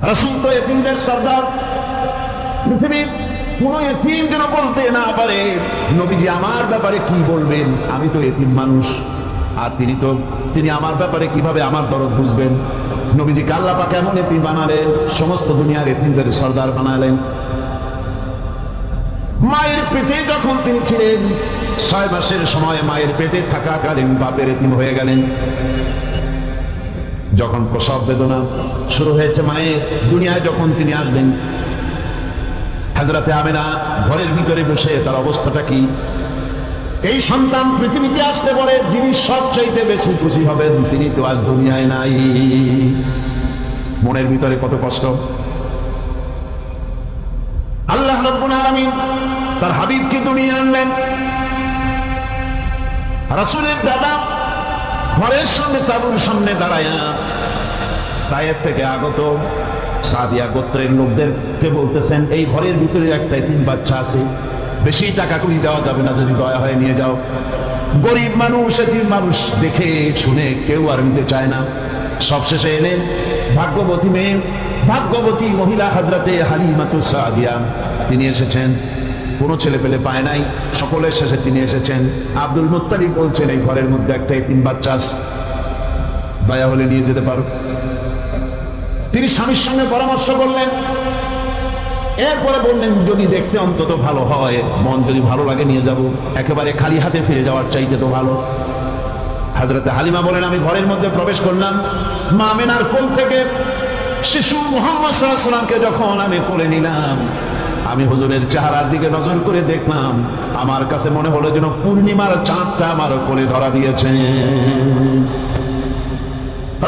রাসূল তো এতিমদের সর্দার। পৃথিবীর কোন এতিম যেন বলতে না পারে নবীজি আমার ব্যাপারে কি বলবেন, আমি তো এতিম মানুষ, আর তিনি আমার ব্যাপারে কিভাবে আমার দরদ বুঝবেন। নবীজিকে আল্লাহ পাক এমন এতিম বানালেন, সমস্ত দুনিয়ার এতিমদের সর্দার বানালেন। মায়ের পেটে যখন তিনি ছিলেন 6 মাসের সময় মায়ের পেটে থাকাকালীন বাপের এতিম হয়ে গেলেন। যখন প্রসব বেদনা শুরু হয়েছে মায়ের, দুনিয়ায় যখন তিনি আসবেন, হযরতে আমিনা ঘরের ভিতরে বসে তার অবস্থাটা কি? এই সন্তান পৃথিবীতে আসতে পারে, যিনি সবচাইতে বেশি খুশি হবেন তিনি তো আজ দুনিয়ায় নাই। মনের ভিতরে কত কষ্ট। আল্লাহ রাব্বুল আলামিন তার হাবিবকে দুনিয়া আনলেন। রাসূলের দাদা ঘরের সামনে তাঁবুর সামনে দাঁড়ায়া তায়েফ থেকে আগত সাদিয়া গোত্রের লোকদেরকে বলতেছেন, এই ঘরের ভিতরে একটা এতিম বাচ্চা আছে, বেশি টাকা করি দেওয়া যাবে না, যদি দয়া হয় নিয়ে যাও। গরিব মানুষ, এতিম মানুষ দেখে শুনে কেউ আর নিতে চায় না। সবশেষে এলেন ভাগ্যবতী মেয়ে, ভাগ্যবতী মহিলা হযরতে হালিমাতুস সাদিয়া, তিনি এসেছেন। কোনো ছেলে পেলে পায় নাই, সকলের শেষে তিনি এসেছেন। আব্দুল মুত্তালিব বলছেন, এই ঘরের মধ্যে একটা এতিম বাচ্চা আছে, দয়া হলে নিয়ে যেতে পারো। তিনি স্বামীর সঙ্গে পরামর্শ করলেন, এরপরে বললেন যদি দেখতে অন্তত ভালো হয়, মন যদি ভালো লাগে নিয়ে যাব, একেবারে খালি হাতে ফিরে যাওয়ার চাইতে তো ভালো। হযরতে হালিমা বলেন, আমি ঘরের মধ্যে প্রবেশ করলাম, মা আমিনার কোল থেকে শিশু মুহাম্মদ সাল্লাল্লাহু আলাইহি ওয়াসাল্লামকে যখন আমি কোলে নিলাম, আমি হুজুরের চেহারার দিকে নজর করে দেখলাম, আমার কাছে মনে হলো যেন পূর্ণিমার চাঁদটা আমার কোলে ধরা দিয়েছে।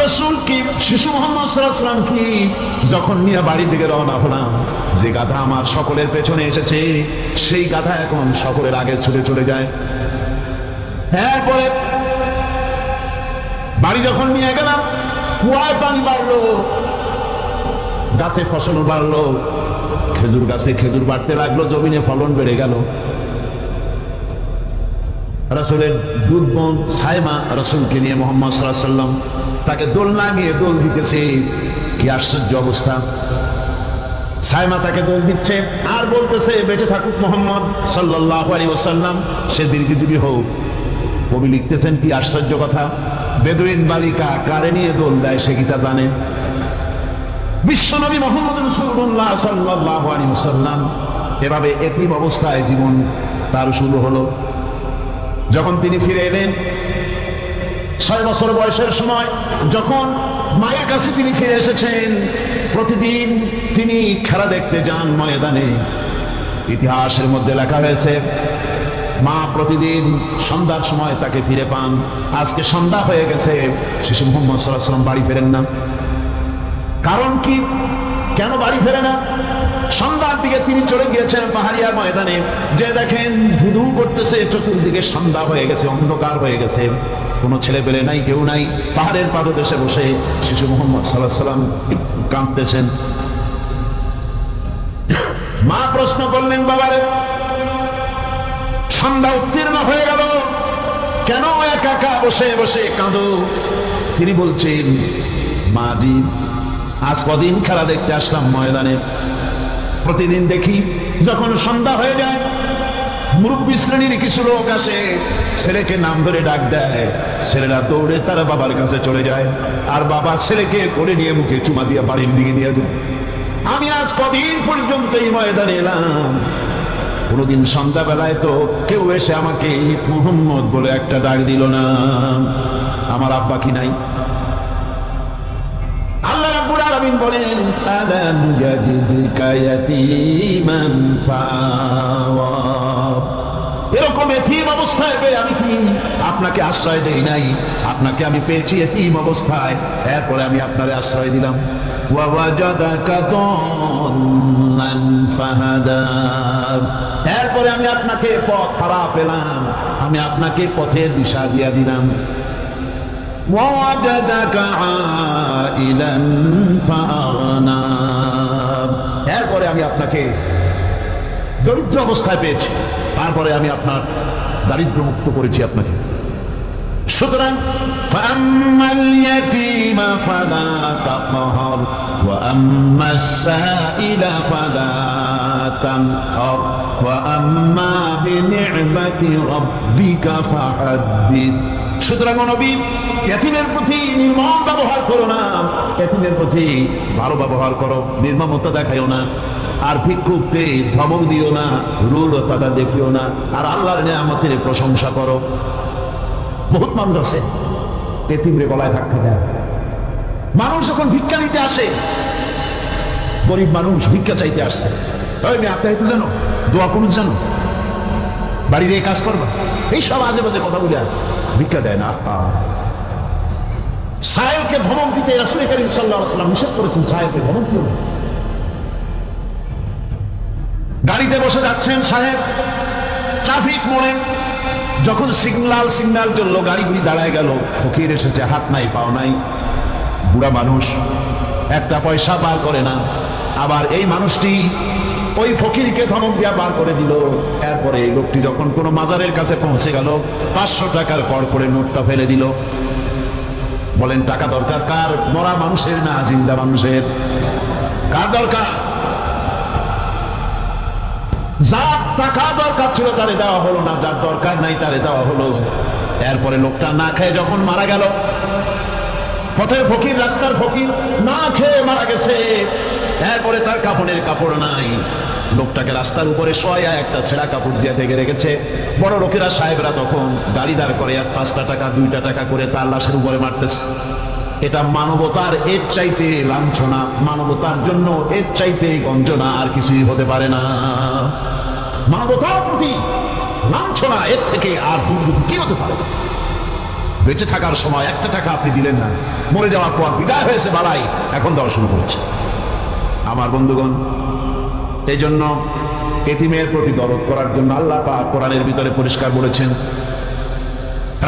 রাসূল কি শিশু মুহাম্মদ সাল্লাল্লাহু আলাইহি ওয়াসাল্লাম কি যখন নিয়ে বাড়ির দিকে রওনা হলাম, যে গাধা আমার সকলের পেছনে এসেছে সেই গাধা এখন সকলের আগে ছুটে চলে যায়। এরপরে বাড়ি যখন নিয়ে গেলাম, কুয়ায় পানি বাড়লো, গাছে ফসল বাড়লো, খেজুর গাছে খেজুর বাড়তে লাগলো, জমিনে ফলন বেড়ে গেল। রাসূলের দুধ বোন সাইমা রাসূলকে নিয়ে মুহাম্মদ সাল্লাল্লাহু আলাইহি ওয়াসাল্লাম তাকে দোলনা নিয়ে দোল দিতেছে। কি আশ্চর্য অবস্থা! সাইমা তাকে দোল দিচ্ছে আর বলতেছে, বেঁচে থাকুক মুহাম্মদ সাল্লাল্লাহু আলাইহি ওয়াসাল্লাম, সে দীর্ঘজীবী হোক। কবি লিখতেছেন, কি আশ্চর্য কথা, বেদুইন বালিকা কারে নিয়ে দোল দেয় সে কি তা জানে? বিশ্বনবী মুহাম্মদ রাসূলুল্লাহ সাল্লাল্লাহু আলাইহি ওয়াসাল্লাম এভাবে এতিম অবস্থায় জীবন তার শুরু হলো। যখন তিনি ফিরে এলেন 6 বছর বয়সের সময়, যখন মায়ের কাছে তিনি ফিরে এসেছেন, প্রতিদিন তিনি খেলা দেখতে যান ময়দানে। ইতিহাসের মধ্যে লেখা হয়েছে, মা প্রতিদিন সন্ধ্যার সময় তাকে ফিরে পান। আজকে সন্ধ্যা হয়ে গেছে, শিশু মুহাম্মদ সাল্লাল্লাহু আলাইহি ওয়াসাল্লাম বাড়ি ফেরেন না। কারণ কি? কেন বাড়ি ফেরে না? সন্ধ্যার দিকে তিনি চলে গিয়েছেন পাহাড়িয়া ময়দানে, যে দেখেন ধুধু করতেছে, চতুর্দিকে সন্ধ্যা হয়ে গেছে, অন্ধকার হয়ে গেছে, কোনো ছেলে পেলে নাই, কেউ নাই। পাহাড়ের পাদদেশে বসে শিশু মুহাম্মদ সাল্লাল্লাহু আলাইহি ওয়াসাল্লাম কাঁদতেছেন। মা প্রশ্ন করলেন, বাবারে সন্ধ্যা উত্তীর্ণ হয়ে গেল, কেন একা একা বসে বসে কাঁদো? তিনি বলছেন, মা জি, আজ কদিন খেলা দেখতে আসলাম ময়দানে, প্রতিদিন দেখি যখন সন্ধ্যা হয়ে যায় মুরব্বী শ্রেণীর কিছু লোক আসে, ছেলেকে নাম ধরে ডাক দেয়, ছেলেরা দৌড়ে তারা বাবার কাছে চলে যায়, আর বাবা ছেলেকে কোলে নিয়ে মুখে চুমা দিয়ে বাড়ির দিকে নিয়ে যায়। আমি আজ কদিন পর্যন্ত এই ময়দানে এলাম, কোনোদিন সন্ধ্যাবেলায় তো কেউ এসে আমাকে মুহাম্মদ বলে একটা ডাক দিল না। আমার আব্বা কি নাই? আল্লাহ রাব্বুল আলামিন বলেন, আলাম ইয়াজিদকা ইয়াতীমান ফাওয়া, এরকম এতিম অবস্থায় পেয়ে আমি কি আপনাকে আশ্রয় দেই নাই? আপনাকে আমি পেয়েছি এতিম অবস্থায়, এরপরে আমি আপনারে আশ্রয় দিলাম। ওয়া ওয়াজাদাকা দাল্লান ফাহাদা, এরপরে আমি আপনাকে পথ হারা পেলাম, আমি আপনাকে পথের দিশা দিয়া দিলাম। ওয়াজাদাকা আইলান ফাআগনা, এরপরে আমি আপনাকে দরিদ্র অবস্থায় পেয়েছি, তারপরে আমি আপনার দারিদ্র মুক্ত করেছি আপনাকে। সুতরাং ফাম্মাল ইয়াতীমা ফালা তাকহার ওয়া আম্মাস সাইলা ফালা তানহার ওয়া আম্মা বিনি'মাতি রাব্বিকা ফাহাদ্দিস। সুতরাং নবী, ইতিমের প্রতি নির্মম ব্যবহার করো না, ইতিমের প্রতি ভালো ব্যবহার করো, নির্মমতা দেখাইও না। আর ভিক্ষুককে ধমক দিও না, রূঢ়তা দেখিও না, আর আল্লাহর নিয়ামতের প্রশংসা করো। বহুত মানুষ আছে এতিমরে গলায় ধাক্কা দেয়। মানুষ যখন ভিক্ষা নিতে আসে, গরিব মানুষ ভিক্ষা চাইতে আসছে, আপনি তো জানো, দোয়া করুন জানো, বাড়ি যেয়ে কাজ করবা, এইসব আজে বাজে কথা বলে ভিক্ষা দেয় না। সাহেবকে ধমক দিতে রাসূল কারীম সাল্লাল্লাহু আলাইহি ওয়াসাল্লাম নিষেধ করেছেন, সাহেবকে ধমক দিও না। গাড়িতে বসে যাচ্ছেন সাহেব, ট্রাফিক মোড়ে যখন সিগন্যাল চললো, গাড়িগুলি দাঁড়ায় গেল, ফকির এসেছে, হাত নাই পাও নাই, বুড়া মানুষ, একটা পয়সা বার করে না। আবার এই মানুষটি ওই ফকিরকে ধমক দিয়া বার করে দিল। এরপরে এই লোকটি যখন কোনো মাজারের কাছে পৌঁছে গেল, 500 টাকার কড় করে নোটটা ফেলে দিল। বলেন টাকা দরকার কার? মরা মানুষের না জিন্দা মানুষের? কার দরকার? যার টাকা দরকার ছিল তারে দেওয়া হলো না, যার দরকার নাই তারে দেওয়া হলো। এরপরে লোকটা না খেয়ে যখন মারা গেল, পথের ফকির, রাস্তার ফকির, না খেয়ে মারা গেছে। এরপরে তার কাপড়ের কাপড় নাই, লোকটাকে রাস্তার উপরে শোয়া একটা ছেঁড়া কাপড় দিয়ে ঢেকে রেখেছে। বড় লোকেরা, সাহেবরা তখন গাড়ি দাঁড় করে 5টা টাকা 2টা টাকা করে তার লাশের উপরে মারতেছে। এটা মানবতার এর চাইতে লাঞ্ছনা, মানবতার জন্য এর চাইতে গঞ্জনা আর কিছুই হতে পারে না। মানবতার প্রতি লাঞ্ছনা এর থেকে আর দুর্গতি কি হতে পারে? বেঁচে থাকার সময় 1টা টাকা আপনি দিলেন না, মরে যাওয়ার পর বিদায় হয়েছে বালাই, এখন দেওয়া শুরু করেছে। আমার বন্ধুগণ, এই জন্য এতিমের প্রতি দরদ করার জন্য আল্লাহ পাক কোরআনের ভিতরে পরিষ্কার বলেছেন।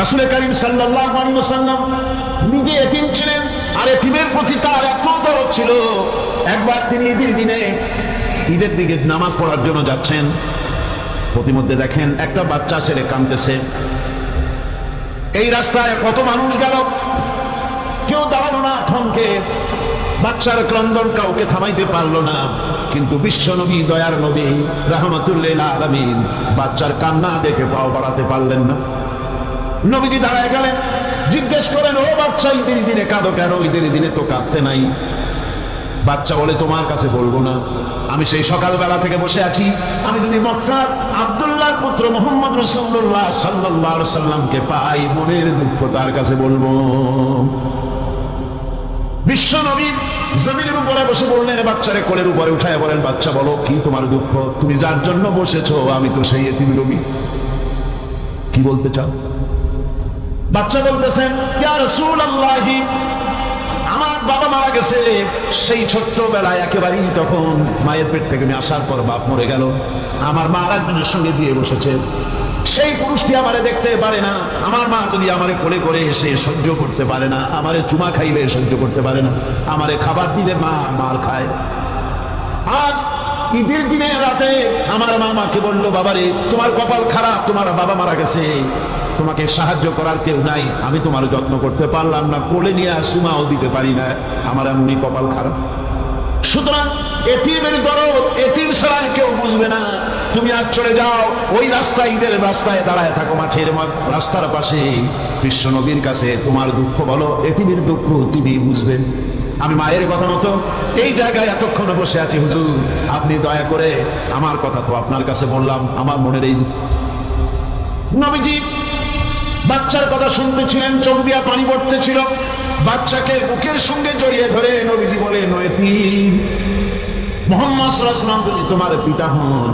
রাসূল কারীম সাল্লাল্লাহু আলাইহি ওয়াসাল্লাম নিজে এতিম ছিলেন, আর এতিমের প্রতি তার এত দরদ ছিল। একবার তিনি ঈদের দিকে নামাজ পড়ার জন্য যাচ্ছেন, প্রতিমধ্যে দেখেন একটা বাচ্চা ছেলে কাঁদতেছে। এই রাস্তায় কত মানুষ গেল, কেউ দাঁড়ালো না, থমকে। বাচ্চার ক্রন্দন কাউকে থামাইতে পারলো না। কিন্তু বিশ্ব নবী, দয়ার নবী, রাহমাতুল লিল আলামিন বাচ্চার কান্না দেখে পাও বাড়াতে পারলেন না। নবীজি দাঁড়ায় গেলেন, জিজ্ঞেস করেন, ও বাচ্চা, ঈদের দিনে কাঁদো কেন? ঈদের দিনে তো কাঁদতে নাই। বাচ্চা বলে, তোমার কাছে বলবো না, আমি সেই সকালবেলা থেকে বসে আছি। আমি যদি মক্কার আব্দুল্লাহর পুত্র মুহাম্মদ রাসূলুল্লাহ সাল্লাল্লাহু আলাইহি সাল্লামকে পাই, মনের দুঃখ তার কাছে বলবো। বিশ্ব নবী জমিনের উপরে বসে বললেন, বাচ্চারে কোলের উপরে উঠায় বলেন, বাচ্চা বলো কি তোমার দুঃখ? তুমি যার জন্য বসেছো আমি তো সেই এতিম নবী, কি বলতে চাও? বাচ্চা বলতেছেন, ইয়া রাসূলুল্লাহ, আমার বাবা মারা গেছে। সেই ছোট্টবেলায় একেবারেই তখন মায়ের পেট থেকে আমি আসার পর বাপ মরে গেল। আমার মা আরেকজনের সঙ্গে বিয়ে বসেছে। সেই পুরুষটি আমারে দেখতে পারে না। আমার মা যদি আমারে কোলে করে এসে সহ্য করতে পারে না, আমারে চুমা খাইলে সহ্য করতে পারে না, আমারে খাবার দিলে মা মার খায়। আজ ঈদের দিনে রাতে আমার মা আমাকে বললো, বাবারে তোমার কপাল খারাপ, তোমার বাবা মারা গেছে, তোমাকে সাহায্য করার কেউ নাই, আমি তোমার যত্ন করতে পারলাম না, কোলে নিয়ে চুমাও দিতে পারি না, আমার এমনি কপাল খারাপ। সুতরাং এতিমের দরদ এতিম ছাড়া কেউ বুঝবে না। তুমি আজ চলে যাও, ওই রাস্তায়, ঈদের রাস্তায় দাঁড়ায় থাকো, মাঠের রাস্তার পাশে, বিশ্ব নবীর কাছে তোমার দুঃখ বলো, এতিমের দুঃখ তিনি বুঝবেন। আমি মায়ের কথা মতো এই জায়গায় এতক্ষণ বসে আছি, হুজুর আপনি দয়া করে, আমার কথা তো আপনার কাছে বললাম, আমার মনের এই নবীজি বাচ্চার কথা শুনতেছিলেন, চোখ দিয়া পানি পড়তেছিল। বাচ্চাকে বুকের সঙ্গে জড়িয়ে ধরে নবীজি বলেন, এতিম মুহাম্মদ সাল্লাল্লাহু আলাইহি ওয়াসাল্লাম যদি তোমার পিতা হন,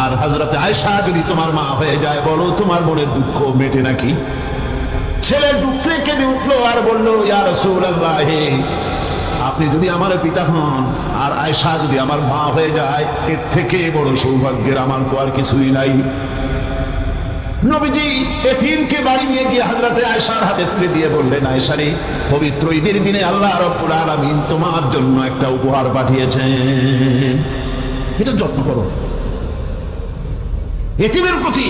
আর হযরত আয়েশা যদি তোমার মা হয়ে যায়, বলো তোমার মনের দুঃখ মেটে নাকি? ছেলে দুঃখে কেঁদে উঠলো আর বলল, ইয়া রাসূলুল্লাহ, আপনি যদি আমার পিতা হন আর আয়েশা যদি আমার মা হয়ে যায়, এর থেকে বড় সৌভাগ্যের আমার তো আর কিছুই নাই। নবীজি এতিমকে বাড়ি নিয়ে গিয়ে হযরত আয়েশার হাতে তুলে দিয়ে বললেন, আয়েশা রে, পবিত্র ঈদের দিনে আল্লাহ রাব্বুল আলামিন তোমার জন্য একটা উপহার পাঠিয়েছেন, এটা যত্ন করো। এতিমের প্রতি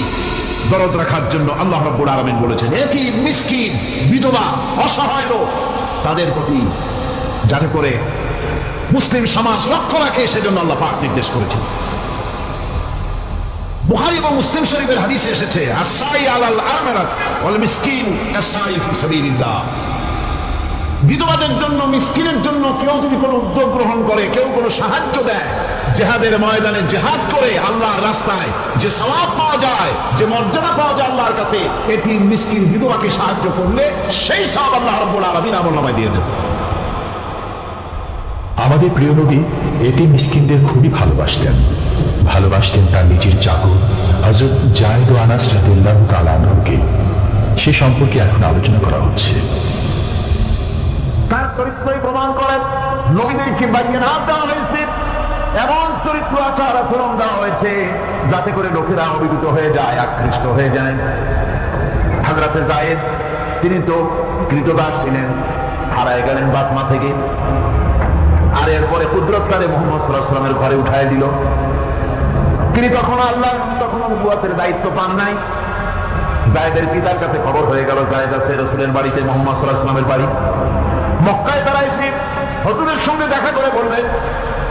দরদ রাখার জন্য আল্লাহ রাব্বুল আলামিন বলেছেন এতিম, মিসকিন, বিধবা, অসহায় লোক তাদের প্রতি যাতে করে মুসলিম সমাজ লক্ষ্য রাখে সেজন্য আল্লাহ পাক নির্দেশ করেছেন। বুখারী এবং মুসলিম শরীফের হাদিসে এসেছে আসসাই আলাল আরমারাত ওয়াল মিসকিন আসসাই ফি সাবিলিল্লাহ। বিধবাদের জন্য, মিসকিনের জন্য কেউ যদি কোনো উদ্যোগ গ্রহণ করে, কেউ কোনো সাহায্য দেয়, জিহাদের ময়দানে জিহাদ করে আল্লাহর রাস্তায় যে সওয়াব পাওয়া যায়, যে মর্যাদা পাওয়া যায় আল্লাহর কাছে, এতিম, মিসকিন, বিধবাকে সাহায্য করলে সেই সওয়াব আল্লাহ রাব্বুল আলামিন আমলনামায় দিয়ে দেন। আমাদের প্রিয় নবী এতিম মিসকিনদের খুবই ভালোবাসতেন তার নিজের চাকর হযরত যায়েদ ও আনাস রাদিয়াল্লাহু তাআলা আনহুকে। সে সম্পর্কে এখন আলোচনা করা হচ্ছে। তার চরিত্রই প্রমাণ করে নবীদেরকে বায়নাত দেওয়া হয়েছে, এমন চরিত্র আচার আচরণ দেওয়া হয়েছে যাতে করে লোকেরা অভিভূত হয়ে যায়, আকৃষ্ট হয়ে যায়। হযরতে যায়েদ তিনি তো কৃতদাস ছিলেন, হারায় গেলেন বাতমা থেকে, আর এরপরে কুদরতকারে মুহাম্মদ সাল্লাল্লাহু আলাইহি ওয়াসাল্লামের ঘরে উঠায় দিল। তিনি তখন নবুয়তের দায়িত্ব পান নাই। যায়েদের পিতার কাছে খবর হয়ে গেল যায়েদ আছে রাসূলের বাড়িতে, মুহাম্মদ সাল্লাল্লাহু আলাইহি ওয়াসাল্লামের বাড়ি মক্কায়। তারা এসে হুজুরের সঙ্গে দেখা করে বললেন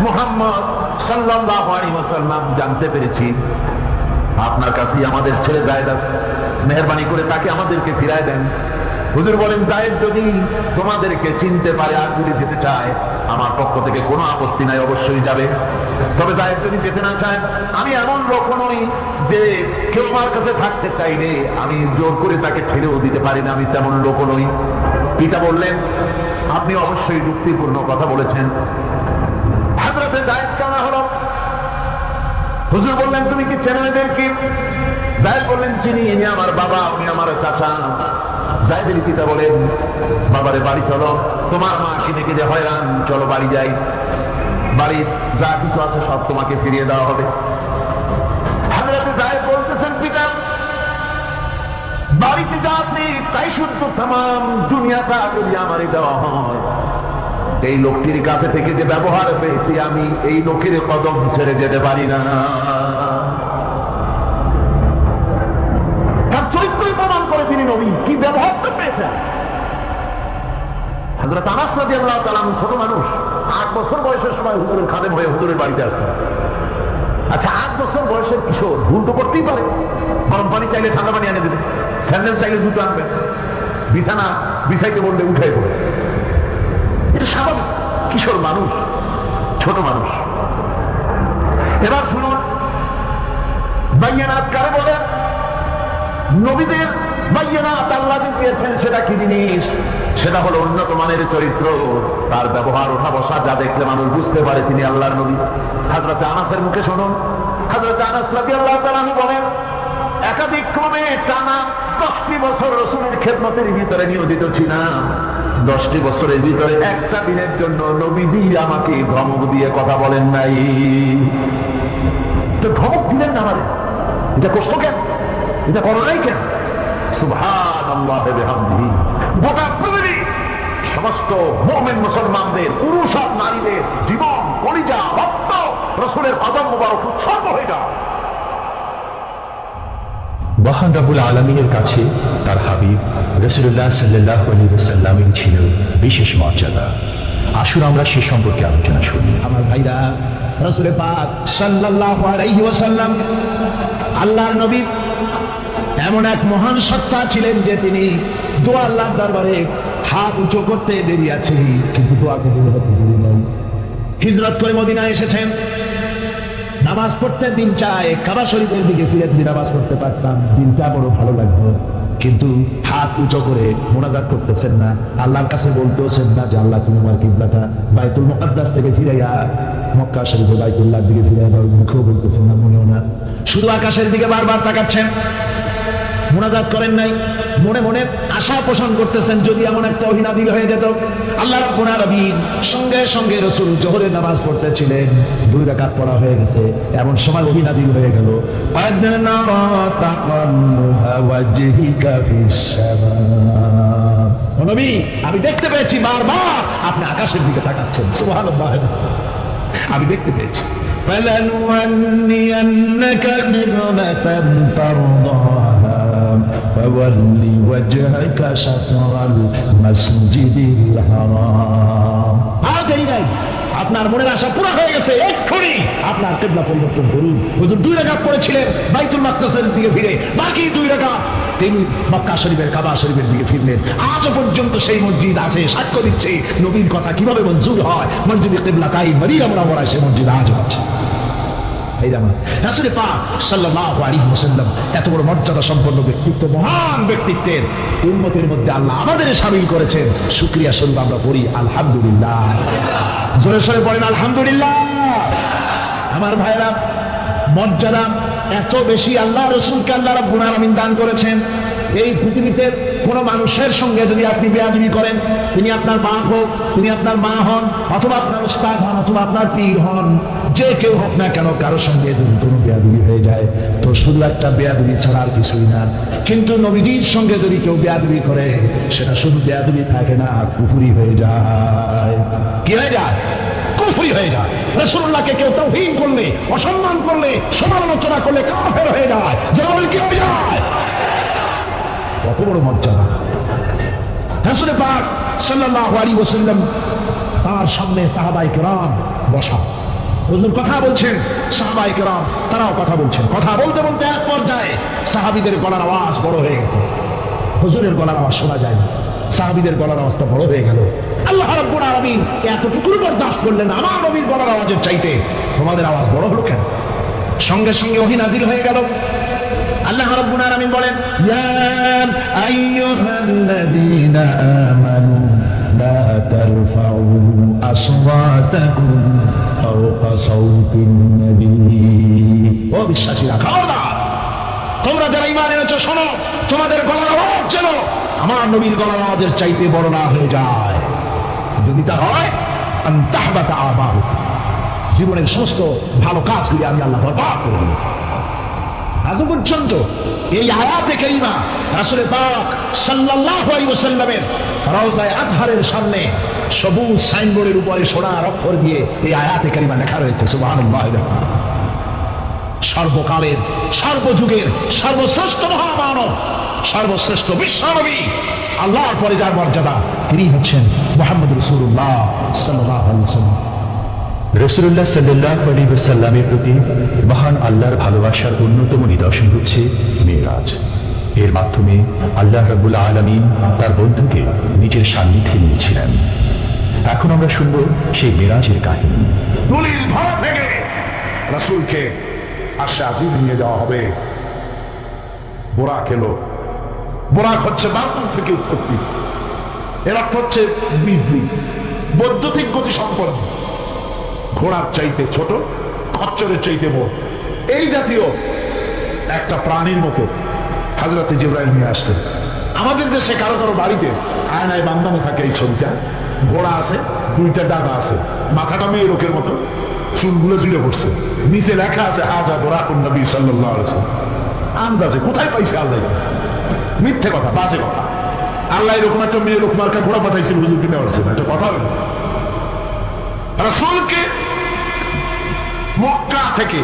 মুহাম্মদ সাল্লাল্লাহু আলাইহি ওয়াসাল্লাম, জানতে পেরেছি আপনার কাছেই আমাদের ছেলে যায়েদ আছে, মেহেরবানি করে তাকে আমাদেরকে ফিরায় দেন। হুজুর বলেন যায়েদ যদি তোমাদেরকে চিনতে পারে আর যদি যেতে চায় আমার পক্ষ থেকে কোনো আপত্তি নাই, অবশ্যই যাবে। তবে যায়েদ যদি যেতে না চায়, আমি এমন লোক নই যে কেউ আমার কাছে থাকতে চাইলে আমি জোর করে তাকে ছেড়েও দিতে পারি না, আমি তেমন লোক নই। পিতা বললেন আপনি অবশ্যই যুক্তিপূর্ণ কথা বলেছেন। হযরতে যায়েদ কেনা হলো। হুজুর বললেন তুমি কি চেনো এদেরকে? যায়েদ বললেন চিনি, ইনি আমার বাবা, উনি আমার চাচা। যায়েদের পিতা বলেন বাবারে বাড়ি চলো, তোমার মা কিনে কিনে হয়রান, চলো বাড়ি যাই, বাড়ির যা কিছু আছে সব তোমাকে ফিরিয়ে দেওয়া হবে। হযরতে যায়েদ বলতেছেন পিতা বাড়িতে যা আছে তাই শুদ্ধ, তামাম দুনিয়াটা যদি আমারই দেওয়া হয়, এই লোকটির কাছে থেকে যে ব্যবহার পেয়েছি আমি এই লোকের কদম ছেড়ে যেতে পারি না। তার চরিত্রই প্রমাণ করে তিনি নবী কি ব্যবহার পেয়েছেন। হযরত আনাস রাদিয়াল্লাহু তাআলা ছোট মানুষ, 8 বছর বয়সের সময় হুজুরের খাদেম হয়ে হুজুরের বাড়িতে আসতেন। আচ্ছা 8 বছর বয়সের কিশোর ভুল তো করতেই পারে, গরম পানি চাইলে ঠান্ডা পানি এনে দেবে, স্যান্ডেল চাইলে জুতো আনবে, বিছানা বিছাইতে বললে উঠাই পড়ে, এটা স্বাভাবিক। কিশোর মানুষ, ছোট মানুষ। এবার শুনুন বাইয়ানাত কারে বলে? নবীদের বাইয়ানাত আল্লাহ দিয়েছেন, সেটা কি জিনিস? সেটা হলো উন্নত মানের চরিত্র, তার ব্যবহার, ওঠা বসা যা দেখলে মানুষ বুঝতে পারে তিনি আল্লাহর নবী। হযরত আনাসের মুখে শুনুন, হযরত আনাস রাদিয়াল্লাহু তাআলা বলেন একাধিক ক্রমে টানা 10টি বছর রাসূলের খেদমতের ভিতরে নিয়োজিত ছিলাম। 10টি বছরের ভিতরে একটা দিনের জন্য নবীজি আমাকে ধমক দিয়ে কথা বলেন নাই। তো ধমক দিলেন না আমারে, এটা করছো কেন, এটা করো নাই কেন? সুবহানাল্লাহ ওয়া বিহামদিহি। গোটা পৃথিবী সমস্ত মুমিন মুসলমানদের, পুরুষ আর নারীদের জীবন, কলিজা, রক্ত রাসূলের কদম মোবারক উৎসর্গ হয়ে যায়। মহান রব্বুল আলামিনের কাছে তার হাবিব রাসূলুল্লাহ সাল্লাল্লাহু আলাইহি ওয়াসাল্লামের ছিল বিশেষ মর্যাদা। আসুন আমরা সে সম্পর্কে আলোচনা শুনি। আমার ভাইরা, রাসূল পাক সাল্লাল্লাহু আলাইহি ওয়াসাল্লাম আল্লাহর নবী এমন এক মহান সত্তা ছিলেন যে তিনি দোয়া আল্লাহর দরবারে হাত উঁচু করতে দেরি আছে, কিন্তু দোয়া করতে দেরি নাই। হিজরত করে মদিনায় এসেছেন, নামাজ পড়তে দিন চায়, কাবা শরীফের দিকে ফিরে ফিরে নামাজ পড়তে পারতাম, দিনটা বড় ভালো লাগতো, কিন্তু হাত উঁচু করে মোনাজাত করতেছেন না, আল্লাহর কাছে বলতেছেন না যে আল্লাহ তুমি আমার কিবলাটা বাইতুল মুকাদ্দাস থেকে ফিরাইয়া মক্কা শরীফে বাইতুল্লাহর দিকে ফিরাইয়া দাও, মুখেও বলতেছেন না, মনেও না, শুধু আকাশের দিকে বারবার তাকাচ্ছেন, মোনাজাত করেন নাই। মনে মনে আশা পোষণ করতেছেন যদি এমন একটা ওহী নাযিল হয়ে যেত। আল্লাহ রাব্বুল আলামিন সঙ্গে সঙ্গে রাসূল জোহরের নামাজ পড়তেছিলেন, 2 রাকাত পড়া হয়ে গেছে, এমন সময় ওহী নাযিল হয়ে গেল, আদনারা তাকাল্লুহা ওয়াজহিকা ফিস সামা। নবী আমি দেখতে পেয়েছি বারবার আপনি আকাশের দিকে তাকাচ্ছেন। সুবহানাল্লাহ। আমি দেখতে পেয়েছি। فلنولينك قبلة ترضاها فول وجهك شطر المسجد الحرام। আপনার মনের আশা পুরো হয়ে গেছে, এক্ষুনি আপনার কিবলা পরিবর্তন করুন। হুজুর 2 রাকাত পড়েছিলেন বাইতুল মাকদাসের দিকে ফিরে, বাকি 2 রাকাত তিনি মক্কা শরীফের কাবা শরীফের দিকে ফিরলেন। আজও পর্যন্ত সেই মসজিদ আছে, সাক্ষ্য দিচ্ছে নবীর কথা কিভাবে মঞ্জুর হয়। মসজিদে কিবলাতাই মদিনা মুনাওয়ারায় সেই মসজিদ আজও আছে। রাসূল পাক সাল্লাল্লাহু আলাইহি ওয়াসাল্লাম এত বড় মর্যাদা সম্পন্ন ব্যক্তিত্ব, মহান ব্যক্তিত্বের উম্মতের মধ্যে আল্লাহ আমাদের শামিল করেছেন। শুকরিয়া স্বরূপ আমরা পড়ি আলহামদুলিল্লাহ। জোরে সোরে পড়েন আলহামদুলিল্লাহ। আমার ভাইরা, মর্যাদা এত বেশি আল্লাহ রাসূলকে আল্লাহ রাব্বুল আলামিন দান করেছেন। এই পৃথিবীতে কোন মানুষের সঙ্গে যদি আপনি বেয়াদবি করেন, তিনি আপনার বাপ হোক, তিনি আপনার মা হন, অথবা আপনার উস্তাদ হন, অথবা আপনার পীর হন, যে কেউ হোক না কেন, কারোর সঙ্গে যদি কোনো বেয়াদবি হয়ে যায় তো শুধু একটা বেয়াদবি ছাড়া আর কিছুই না। কিন্তু নবীজির সঙ্গে যদি কেউ বেয়াদবি করে, সেটা শুধু বেয়াদবি থাকে না, কুফরি হয়ে যায়। কি হয়ে যায়? কুফরি হয়ে যায়। রাসূলুল্লাহকে কেউ তাওহীন করলে, অসম্মান করলে, সমালোচনা করলে কাফের হয়ে যায়। যেমন কি হয়ে যায়? কত বড় মর্যাদা। রাসূল পাক সাল্লাল্লাহু আলাইহি ওয়াসাল্লাম তার সামনে সাহাবায়ে কেরাম বসা, হুজুর কথা বলছেন, সাহাবায়ে কেরাম তারাও কথা বলছেন। কথা বলতে বলতে এক পর্যায়ে সাহাবীদের গলার আওয়াজ বড় হয়ে গেল। হুজুরের গলার আওয়াজ শোনা যায় না, সাহাবীদের গলার আওয়াজটা বড় হয়ে গেল। আল্লাহ রাব্বুল আলামিন এতটুকু বরদাস্ত করলেন, আমার নবীর গলার আওয়াজের চাইতে তোমাদের আওয়াজ বড় হলো কেন? সঙ্গে সঙ্গে ওহী নাযিল হয়ে গেল। আল্লাহ রাব্বুল আলামিন বলেন, ইয়া আইয়ুহাল্লাযীনা আমানু লা তারফাউ আসওয়াতাকুম ফাওকা সাওতিন নবী। ও বিশ্বাসীরা, খবরদার, তোমরা যারা ঈমান এনেছো শোনো, তোমাদের গলার আওয়াজ যেন আমার নবীর গলার আওয়াজের চাইতে বড় না হয়ে যায়। যদি তা হয়, আনতাহবাতা আমালুকুম, জীবনের সমস্ত ভালো কাজগুলি আমি আল্লাহ বরবাদ করে দেব। আজ পর্যন্ত এই আয়াতে কারিমা রাসূল পাক সাল্লাল্লাহু আলাইহি ওয়াসাল্লামের রওজায়ে আতহারের সামনে সবুজ সাইনবোর্ডের উপরে সোনার অক্ষর দিয়ে এই আয়াতে কারিমা লেখা রয়েছে, সুবহানাল্লাহ। সর্বকালের, সর্বযুগের সর্বশ্রেষ্ঠ মহামানব, সর্বশ্রেষ্ঠ বিশ্বনবী, আল্লাহর পরে যার মর্যাদা, তিনি হচ্ছেন মুহাম্মদ রাসূলুল্লাহ সাল্লাল্লাহু আলাইহি ওয়াসাল্লাম। রাসূলুল্লাহ সাল্লাল্লাহু আলাইহি ওয়াসাল্লামের প্রতি মহান আল্লাহর ভালোবাসার অন্যতম নিদর্শন হচ্ছে মেরাজ। এর মাধ্যমে আল্লাহ রাব্বুল আলামিন তার বন্ধুকে নিজের সান্নিধ্যে নিয়েছিলেন। এখন আমরা শুনব সেই মেরাজের কাহিনী। তুলির ধরা থেকে রাসূলকে আরশে আজিম নিয়ে যাওয়া হবে। বোরাক এলো। বোরাক হচ্ছে বায়তুল থেকে উৎপত্তি, এর অর্থ হচ্ছে বিজলি, বৈদ্যুতিক গতি সম্পন্ন, ঘোড়ার চাইতে ছোট, খচ্চরের চাইতে বড়, এই জাতীয় একটা প্রাণীর মতো হযরত জিবরাইল নিয়ে আসলেন। আমাদের দেশে কারো কারো বাড়িতে আয়নায় বান্ধানো থাকে এই ছবিটা। ঘোড়া আছে, 2টা ডানা আছে, মাথাটা মেয়ে লোকের মতো, চুলগুলো জুড়ে পড়ছে, নিচে লেখা আছে হাযা বুরাকুন নবী সাল্লাল্লাহু আলাইহি ওয়াসাল্লাম। আন্দাজে কোথায় পাইছে আল্লাহ? মিথ্যে কথা, বাজে কথা। আল্লাহ এরকম একটা মেয়ে লোক মার্কা ঘোড়া পাঠাইছিল হুজুরকে নেওয়ার জন্য, এটা কথা হলো। রাসূলকে মক্কা থেকে,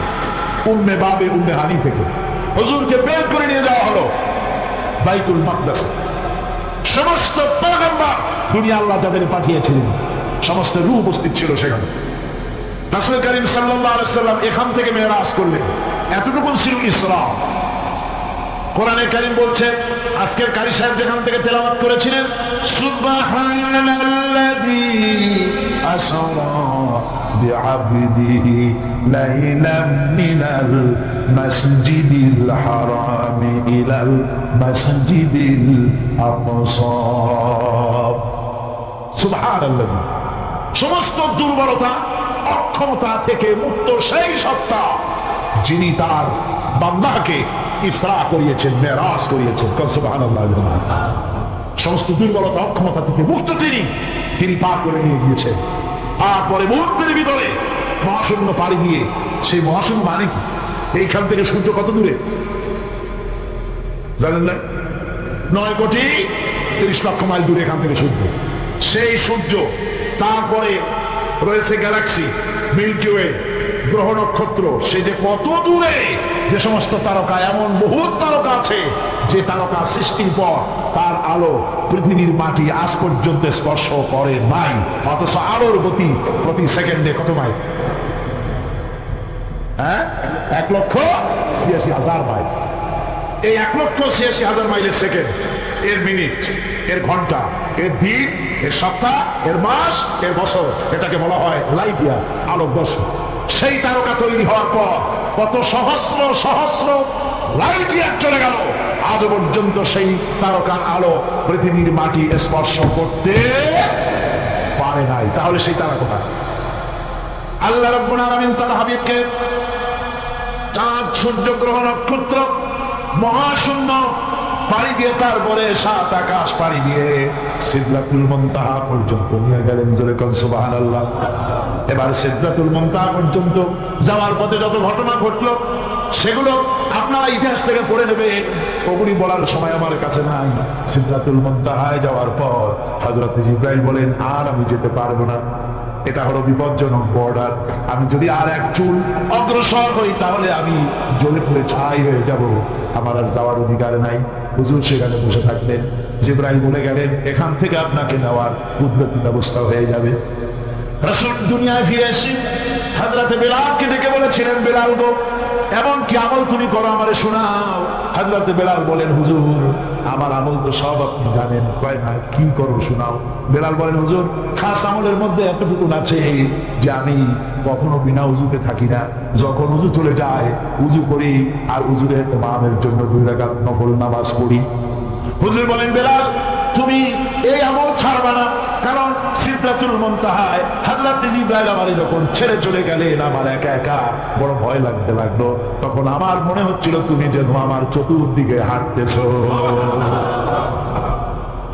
উম্মে বাবে উম্মে হানি থেকে হুজুরকে বের করে নিয়ে যাওয়া হলো বাইতুল মাকদাস। সমস্ত পয়গম্বর দুনিয়া আল্লাহ যাদের পাঠিয়েছিলেন সমস্ত রূহ উপস্থিত ছিল সেখানে। রাসূল করিম সাল্লাল্লাহু আলাইহি ওয়াসাল্লাম এখান থেকে মেরাজ করলেন। এতটুকু ছিল ইসরা। কোরআনে কারীম বলছে, আজকের কারি সাহেব যেখান থেকে তেলাওয়াত করেছিলেন, সুবহানাল্লাযী আসরা বিআবদিহি লাইলাম মিনাল মাসজিদিল হারামি ইলাল মাসজিদিল আকসা। সুবহানাল্লাযী, সমস্ত দুর্বলতা, অক্ষমতা থেকে মুক্ত সেই সত্তা যিনি তার বান্দাকে ইসরা করিয়েছেন, মেরাজ করিয়েছেন। সুবহানাল্লাহ। সমস্ত দুর্বলতা, অক্ষমতা থেকে মুক্ত তিনি পার করে নিয়ে গিয়েছেন। তারপরে মুহূর্তের ভিতরে মহাশূন্য পাড়ি দিয়ে, সেই মহাশূন্য মানে কি? এইখান থেকে সূর্য কত দূরে জানেন না? 9,30,00,000 মাইল দূরে এখান থেকে সূর্য। সেই সূর্য, তারপরে রয়েছে গ্যালাক্সি, মিল্কি ওয়ে গ্রহ নক্ষত্র, সে যে কত দূরে, যে সমস্ত তারকা, এমন বহু তারকা আছে যে তারকা সৃষ্টির পর তার আলো পৃথিবীর মাটি আজ পর্যন্ত স্পর্শ করে নাই, অথচ আলোর গতি প্রতি সেকেন্ডে কত মাইল? 1,86,000 মাইল। এই 1,86,000 মাইলের সেকেন্ড, এর মিনিট, এর ঘন্টা, এর দিন, এর সপ্তাহ, এর মাস, এর বছর, এটাকে বলা হয় লাইট ইয়ার, আলোকবর্ষ। সেই তারকা তৈরি হওয়ার পর কত সহস্র সহস্র লাইট ইয়ার চলে গেল, আজ পর্যন্ত সেই তারকার আলো পৃথিবীর মাটি স্পর্শ করতে পারে নাই। তাহলে সেই তারা কোথায়? আল্লাহ রাব্বুল আলামিন তার হাবিবকে চাঁদ, সূর্য, গ্রহ, নক্ষত্র, মহাশূন্য পাড়ি দিয়ে, তারপরে 7 আকাশ পাড়ি দিয়ে সিদরাতুল মুনতাহা পর্যন্ত নিয়ে গেলেন। জোরে কোন সুবহানাল্লাহ। এবার সিদরাতুল মুনতাহা পর্যন্ত যাওয়ার পথে যত ঘটনা ঘটলো সেগুলো আপনারা ইতিহাস থেকে পড়ে নেবে, ওগুলি বলার সময় আমার কাছে নাই। সিদরাতুল মুনতাহায় যাওয়ার পর হযরত জিবরাইল বলেন, আর আমি যেতে পারবো না, এটা হলো বিপজ্জনক বর্ডার, আমি যদি আর এক চুল অগ্রসর হই তাহলে আমি জ্বলে পুড়ে ছাই হয়ে যাব, আমার আর যাওয়ার অধিকার নাই। হুজুর সেখানে বসে থাকলেন। জিবরাইল বলে গেলেন, এখান থেকে আপনাকে নেওয়ার কুদরতি ব্যবস্থা হয়ে যাবে। রাসূল দুনিয়ায় ফিরে এসে হযরত বেলালকে ডেকে বলেছিলেন, বেলাল গো, এমন কি আমল তুমি করো আমারে শোনাও। হযরত বেলাল বলেন, হুজুর আমার আমল তো সব আপনি জানেন। কয় না, কি করো শোনাও। বেলাল বলেন, হুজুর খাস আমলের মধ্যে এতটুকু আছে যে আমি কখনো বিনা উজুতে থাকি না, যখন উজু চলে যায় উজু করি, আর উজুরে ইমামের জন্য 2 রাকাত নফল নামাজ পড়ি। হুজুর বলেন, বেলাল তুমি এই আমল ছাড়বা না, কারণ সিদরাতুল মুনতাহায় হযরত জিবরাইল আমারে যখন ছেড়ে চলে গেলেন, আমার একা একা বড় ভয় লাগতে লাগলো। তখন আমার মনে হচ্ছিল তুমি যেন আমার চতুর্দিকে হাঁটতেছো।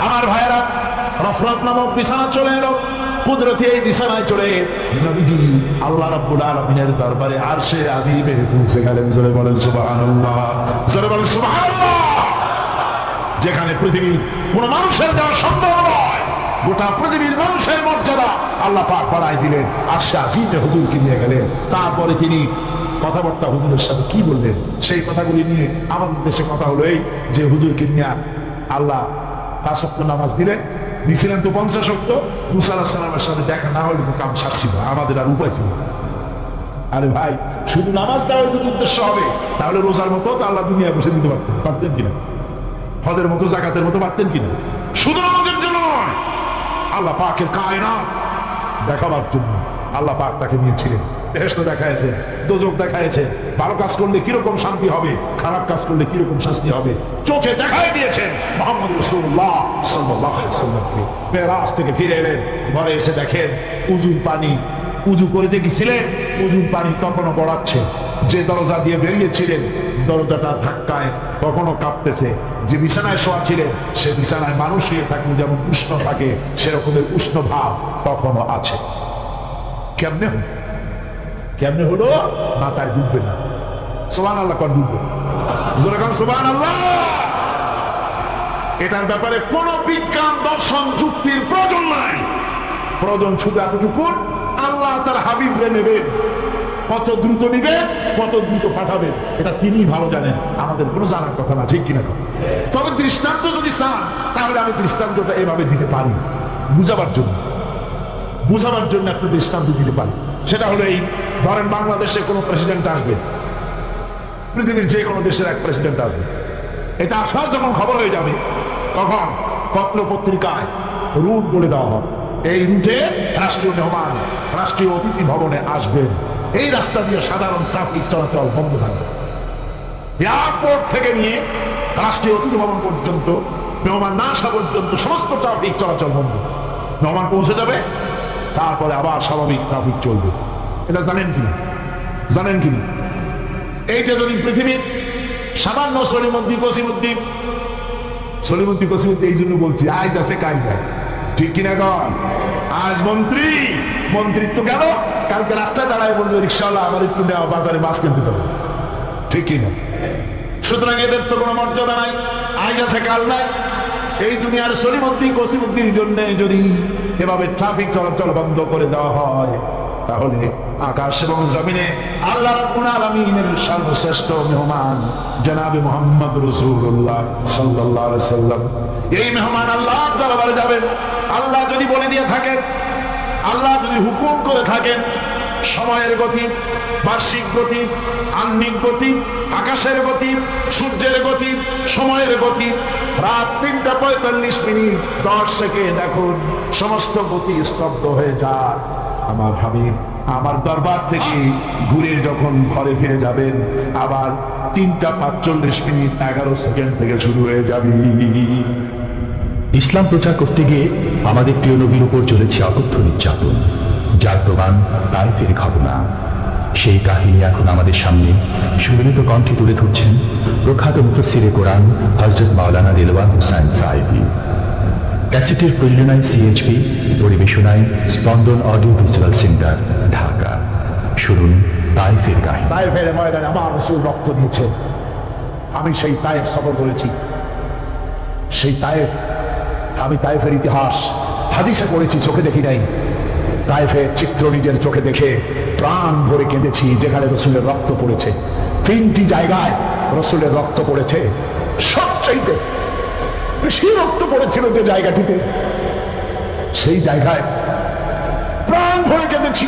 আমার ভাইয়েরা, রফরাত নামক বিছানা চলে এলো। কুদরতি এই বিছানায় চলে নবীজি আল্লাহ রাব্বুল আলামিনের দরবারে আরশে আজিমে পৌঁছে গেলেন। জোরে বলেন সুবহানাল্লাহ, জোরে বলেন সুবহানাল্লাহ। যেখানে পৃথিবীর কোন মানুষের যাওয়া সম্ভব নয়, গোটা পৃথিবীর মানুষের মর্যাদা আল্লাহ পাক বাড়ায় দিলেন। আরশে আজিমে হুজুরকে নিয়ে গেলেন। তারপরে তিনি কথাবার্তা হুজুরের সাথে কি বললেন, সেই কথাগুলি নিয়ে আমাদের দেশে কথা হলো এই যে হুজুরকে নিয়ে আল্লাহ 5 ওয়াক্ত নামাজ দিছিলেন তো 50 ওয়াক্ত। মুসা আলাইহিস সালামের সাথে দেখা না হলে তো কাম সারছিল, আমাদের আর উপায় ছিল। আরে ভাই, শুধু নামাজ দেওয়ার যদি উদ্দেশ্য হবে তাহলে রোজার মতো তো আল্লাহ দুনিয়া বসে দিতে পারতেন কিনা, হজের মতো, যাকাতের মতো পারতেন কিনা। শুধু নামাজের জন্য নয়, আল্লাহ পাকের কায়নাত দেখাবার জন্য আল্লাহ পাক তাকে নিয়েছিলেন। বেহেশত দেখাইছে, দোজখ দেখাইছে, ভালো কাজ করলে কিরকম শান্তি হবে, খারাপ কাজ করলে কিরকম শাস্তি হবে, চোখে দেখাই দিয়েছেন। মুহাম্মদ রাসূলুল্লাহ সাল্লাল্লাহু আলাইহি ওয়াসাল্লামকে মেরাজ থেকে ফিরে এলেন, ঘরে এসে দেখেন উজুর পানি, উজু করে গেছিলেন, উজুর পানি তখনও গড়াচ্ছে। যে দরজা দিয়ে বেরিয়েছিলেন দরজাটা ধাক্কায় তখনও কাঁপতেছে। যে বিছানায় শোয়া ছিলেন সে বিছানায় মানুষ শুয়ে থাকলে যেমন উষ্ণ থাকে, সেরকমের উষ্ণ ভাব তখনও আছে। কেমনে হলো? মাথায় ডুববে না। সুবহানাল্লাহ, কোন ডুববে? জোরে কোন সুবহানাল্লাহ। এটার ব্যাপারে কোন বিজ্ঞান, দর্শন, যুক্তির প্রয়োজন নাই। প্রয়োজন শুধু এতটুকু, আল্লাহ তার হাবিবরে নেবেন, কত দ্রুত নিবেন, কত দ্রুত পাঠাবেন, এটা তিনি ভালো জানেন, আমাদের কোনো জানার কথা না, ঠিক কিনা? তবে দৃষ্টান্ত যদি চান তাহলে আমি দৃষ্টান্তটা এভাবে দিতে পারি, বুঝাবার জন্য একটা দৃষ্টান্ত দিতে পারি। সেটা হলো এই, ধরেন বাংলাদেশে কোনো প্রেসিডেন্ট আসবে, পৃথিবীর যে কোনো দেশের এক প্রেসিডেন্ট আসবে, এটা আসার যখন খবর হয়ে যাবে তখন পত্র পত্রিকায় রুট বলে দেওয়া হবে। এই রুটে রাষ্ট্রীয় মেহমান, রাষ্ট্রীয় অতিথি ভবনে আসবেন, এই রাস্তা দিয়ে সাধারণ ট্রাফিক চলাচল বন্ধ থাকবে। এয়ারপোর্ট থেকে নিয়ে রাষ্ট্রীয় অতিথি ভবন পর্যন্ত, মেহমান না আসা পর্যন্ত সমস্ত ট্রাফিক চলাচল বন্ধ। মেহমান পৌঁছে যাবে, তারপরে আবার স্বাভাবিক ট্রাফিক চলবে। এটা জানেন কিনা? এইটা যদি পৃথিবীর সামান্য সলিমুদ্দি কসিমুদ্দি, এই জন্য বলছি আজ আছে কাল নাই, ঠিক কিনা? আজ মন্ত্রিত্ব গেল, কালকে রাস্তায় দাঁড়ায় বলবে রিক্সাওয়ালা আমার একটু নেওয়া, বাজারে মাছ কিনতে যাবে, ঠিক কিনা? সুতরাং এদের তো কোনো মর্যাদা নাই, আজ আছে কাল নাই। এই দুনিয়ার সলিমুদ্দি কসিমুদ্দির জন্য যদি এভাবে ট্রাফিক চলাচল বন্ধ করে দেওয়া হয়, তাহলে আকাশ এবং জমিনে আল্লাহ রাব্বুল আলামিনের সর্বশ্রেষ্ঠ মেহমান জনাবে মুহাম্মদ রাসূলুল্লাহ সাল্লাল্লাহু আলাইহি ওয়াসাল্লাম, এই মেহমান আল্লাহর দরবারে যাবেন। আল্লাহ যদি বলে দিয়ে থাকেন, আল্লাহ যদি হুকুম করে থাকেন, সময়ের গতি, বার্ষিক গতি, আহ্নিক গতি, আকাশের গতি, সূর্যের গতি, সময়ের গতি, রাত ৩:৪৫ 10 সেকেন্ড, এখন সমস্ত গতি স্তব্ধ হয়ে যায়। আমার হাবিব আমার দরবার থেকে ঘুরে যখন ঘরে ফিরে যাবেন, আবার ৩:৪৫ 11 সেকেন্ড থেকে শুরু হয়ে যাবে। ইসলাম প্রচার করতে গিয়ে আমাদের প্রিয় নবীর উপর চলেছে অকথ্য নির্যাতন, যার প্রমাণ তায়েফের ঘটনা। সেই কাহিনী এখন আমাদের সামনে সুমিলিত কণ্ঠে তুলে ধরছেন প্রখ্যাত মুফাসসিরে কোরআন হযরত মাওলানা দেলওয়ার হোসাইন সাইফি। ক্যাসেটের প্রযোজনায় সিএইচপি, পরিবেশনায় স্পন্দন অডিও ভিজুয়াল সেন্টার, ঢাকা। শুনুন তায়েফের কাহিনী। তায়েফের ময়দানে আমার রাসূল রক্ত দিয়েছে। আমি সেই তায়েফ সফর করেছি। সেই তায়েফ, আমি তায়েফের ইতিহাস হাদিসে পড়েছি, চোখে দেখি নাই। তায়েফের চিত্র নিজের চোখে দেখে প্রাণ ভরে কেঁদেছি, যেখানে রাসূলের রক্ত পড়েছে। 3টি জায়গায় রাসূলের রক্ত পড়েছে। সবচাইতে বেশি রক্ত পড়েছিল যে জায়গাটিতে, সেই জায়গায় প্রাণ ভরে কেঁদেছি।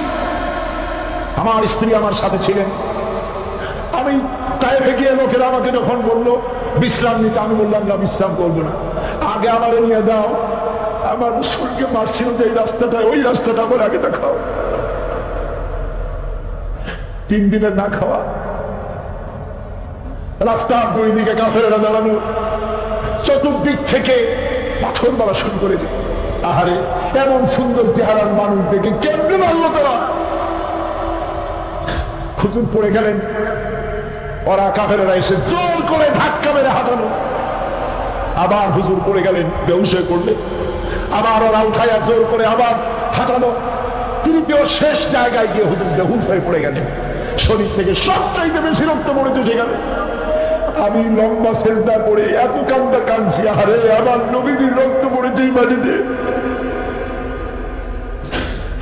আমার স্ত্রী আমার সাথে ছিলেন। আমি তায়েফে গিয়ে লোকেরা আমাকে যখন বললো বিশ্রাম নিতে, আমি বললাম না, বিশ্রাম করবো না, আগে আমার নিয়ে যাও। আমার রাসূলকে মারছিল যে রাস্তাটা, ওই রাস্তাটা আমার আগে দেখাও। 3 দিনের না খাওয়া, রাস্তার 2 দিকে কাফেরেরা দাঁড়ানো, চতুর্দিক থেকে পাথর মারা শুরু করে দিল। আহারে, এমন সুন্দর চেহারার মানুষ দেখে কেমনে মারল তারা। হুজুর পড়ে গেলেন, ওরা কাফেরেরা এসে জোর করে ধাক্কা মেরে হাঁটানো। আবার হুজুর পড়ে গেলেন, বেহুশ হয়ে পড়লেন। আবার ওরা উঠাইয়া জোর করে আবার হাঁটানো। তৃতীয় শেষ জায়গায় গিয়ে হুজুর বেহুশ হয়ে পড়ে গেলেন। শরীর থেকে সবচাইতে বেশি রক্ত পড়েছে সেখানে। আমি লম্বা সেজদা পড়ে এত কান্দা কাঁদছি, আরে আমার নবীজির রক্ত পড়েছে এই মাটিতে।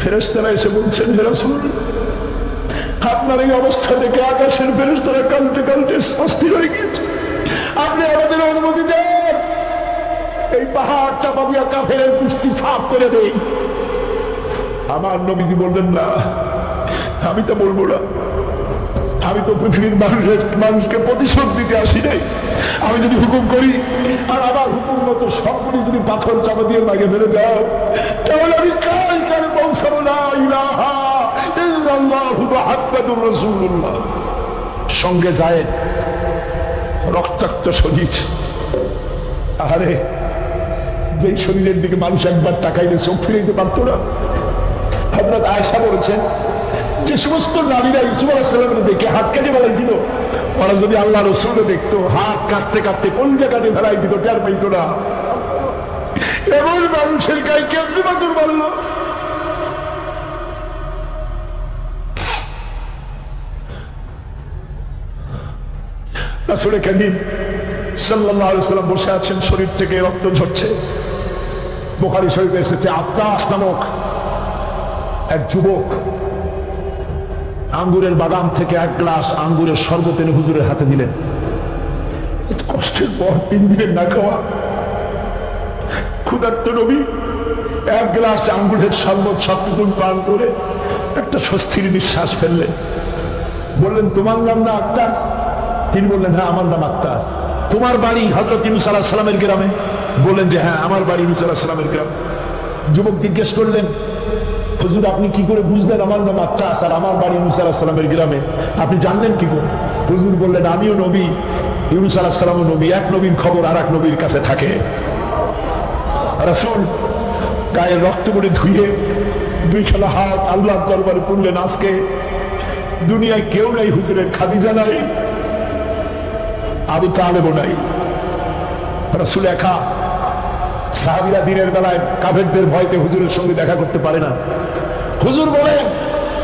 ফেরেশতারা এসে বলছেন, হে রাসূল, আপনার এই অবস্থা দেখে আকাশের ফেরেশতারা কাঁদতে কাঁদতে অস্থির হয়ে গিয়েছে। আপনি আমাদের অনুমতি দেন, এই পাহাড় চাপা দিয়া কাফেরের কুষ্টি সাফ করে দেই। আমার নবীজি বললেন, না, আমি তো বলবো না। আমি তো পৃথিবীর মানুষকে প্রতিশোধ দিতে আসি নাই। আমি যদি হুকুম করি আর আমার হুকুম মতো সবগুলি যদি পাথর চাপা দিয়ে মাগে ফেলে দাও, তাহলে আমি কাল কাল পৌঁছাবো না। ইলাহা ইল্লাল্লাহু মুহাম্মাদুর রাসূলুল্লাহ। সঙ্গে যায় রক্তাক্ত শরীর। আরে, যেই শরীরের দিকে মানুষ একবার তাকাইলে চোখ ফিরে দিতে পারতো না। হযরত আয়েশা বলেছেন, যে সমস্ত নারীরা ইউসুফ আলাইহিস সালামের দেখে হাত কেটে ফেলাইছিল, ওরা যদি আল্লাহ রাসূলকে দেখতো, হাত কাটতে কাটতে কলিজা কাটে ফেলাই দিত, টের পাইতো না। এমন মানুষের গায়ে কেমনি পাথর মারল। রাসূল কারীম সাল্লাল্লাহু আলাইহি ওয়াসাল্লাম বসে আছেন, শরীর থেকে রক্ত ঝরছে। বুখারী শরীফে এসেছে, আত্তাস নামক এক যুবক আঙ্গুরের বাগান থেকে 1 গ্লাস আঙ্গুরের শরবত এনে হুজুরের হাতে দিলেন। কষ্টের পর 3 দিনের না খাওয়া ক্ষুধার্ত নবী 1 গ্লাস আঙ্গুরের শরবত সবটুকু পান করে একটা স্বস্তির নিঃশ্বাস ফেললেন। বললেন, তোমার নাম না আক্তাস? তিনি বললেন, হ্যাঁ, আমার নাম আক্তাস। তোমার বাড়ি হযরত ইউনূস আলাইহিস সালামের গ্রামে? বললেন যে হ্যাঁ, আমার বাড়ি ইউনূস আলাইহিস সালামের গ্রামে। যুবক জিজ্ঞেস করলেন, হুজুর, আপনি কি করে বুঝলেন আমার নাম আক্তাস আর আমার বাড়ি ইউনূস আলাইহিস সালামের গ্রামে? আপনি জানলেন কি করে? হুজুর বললেন, আমিও নবী, ইউনূস আলাইহিস সালামও নবী। এক নবীর খবর আর এক নবীর কাছে থাকে। রাসূল গায়ে রক্ত করে ধুয়ে 2 খেলা হাত আল্লাহর দরবারে পড়লেন। আজকে দুনিয়ায় কেউ নাই হুজুরের, খাদিজা নাই, আবু তালেবও নাই। রাসূল একা। সাহাবীরা দিনের বেলায় কাফেরদের ভয়তে হুজুরের সঙ্গে দেখা করতে পারে না। হুজুর বলেন,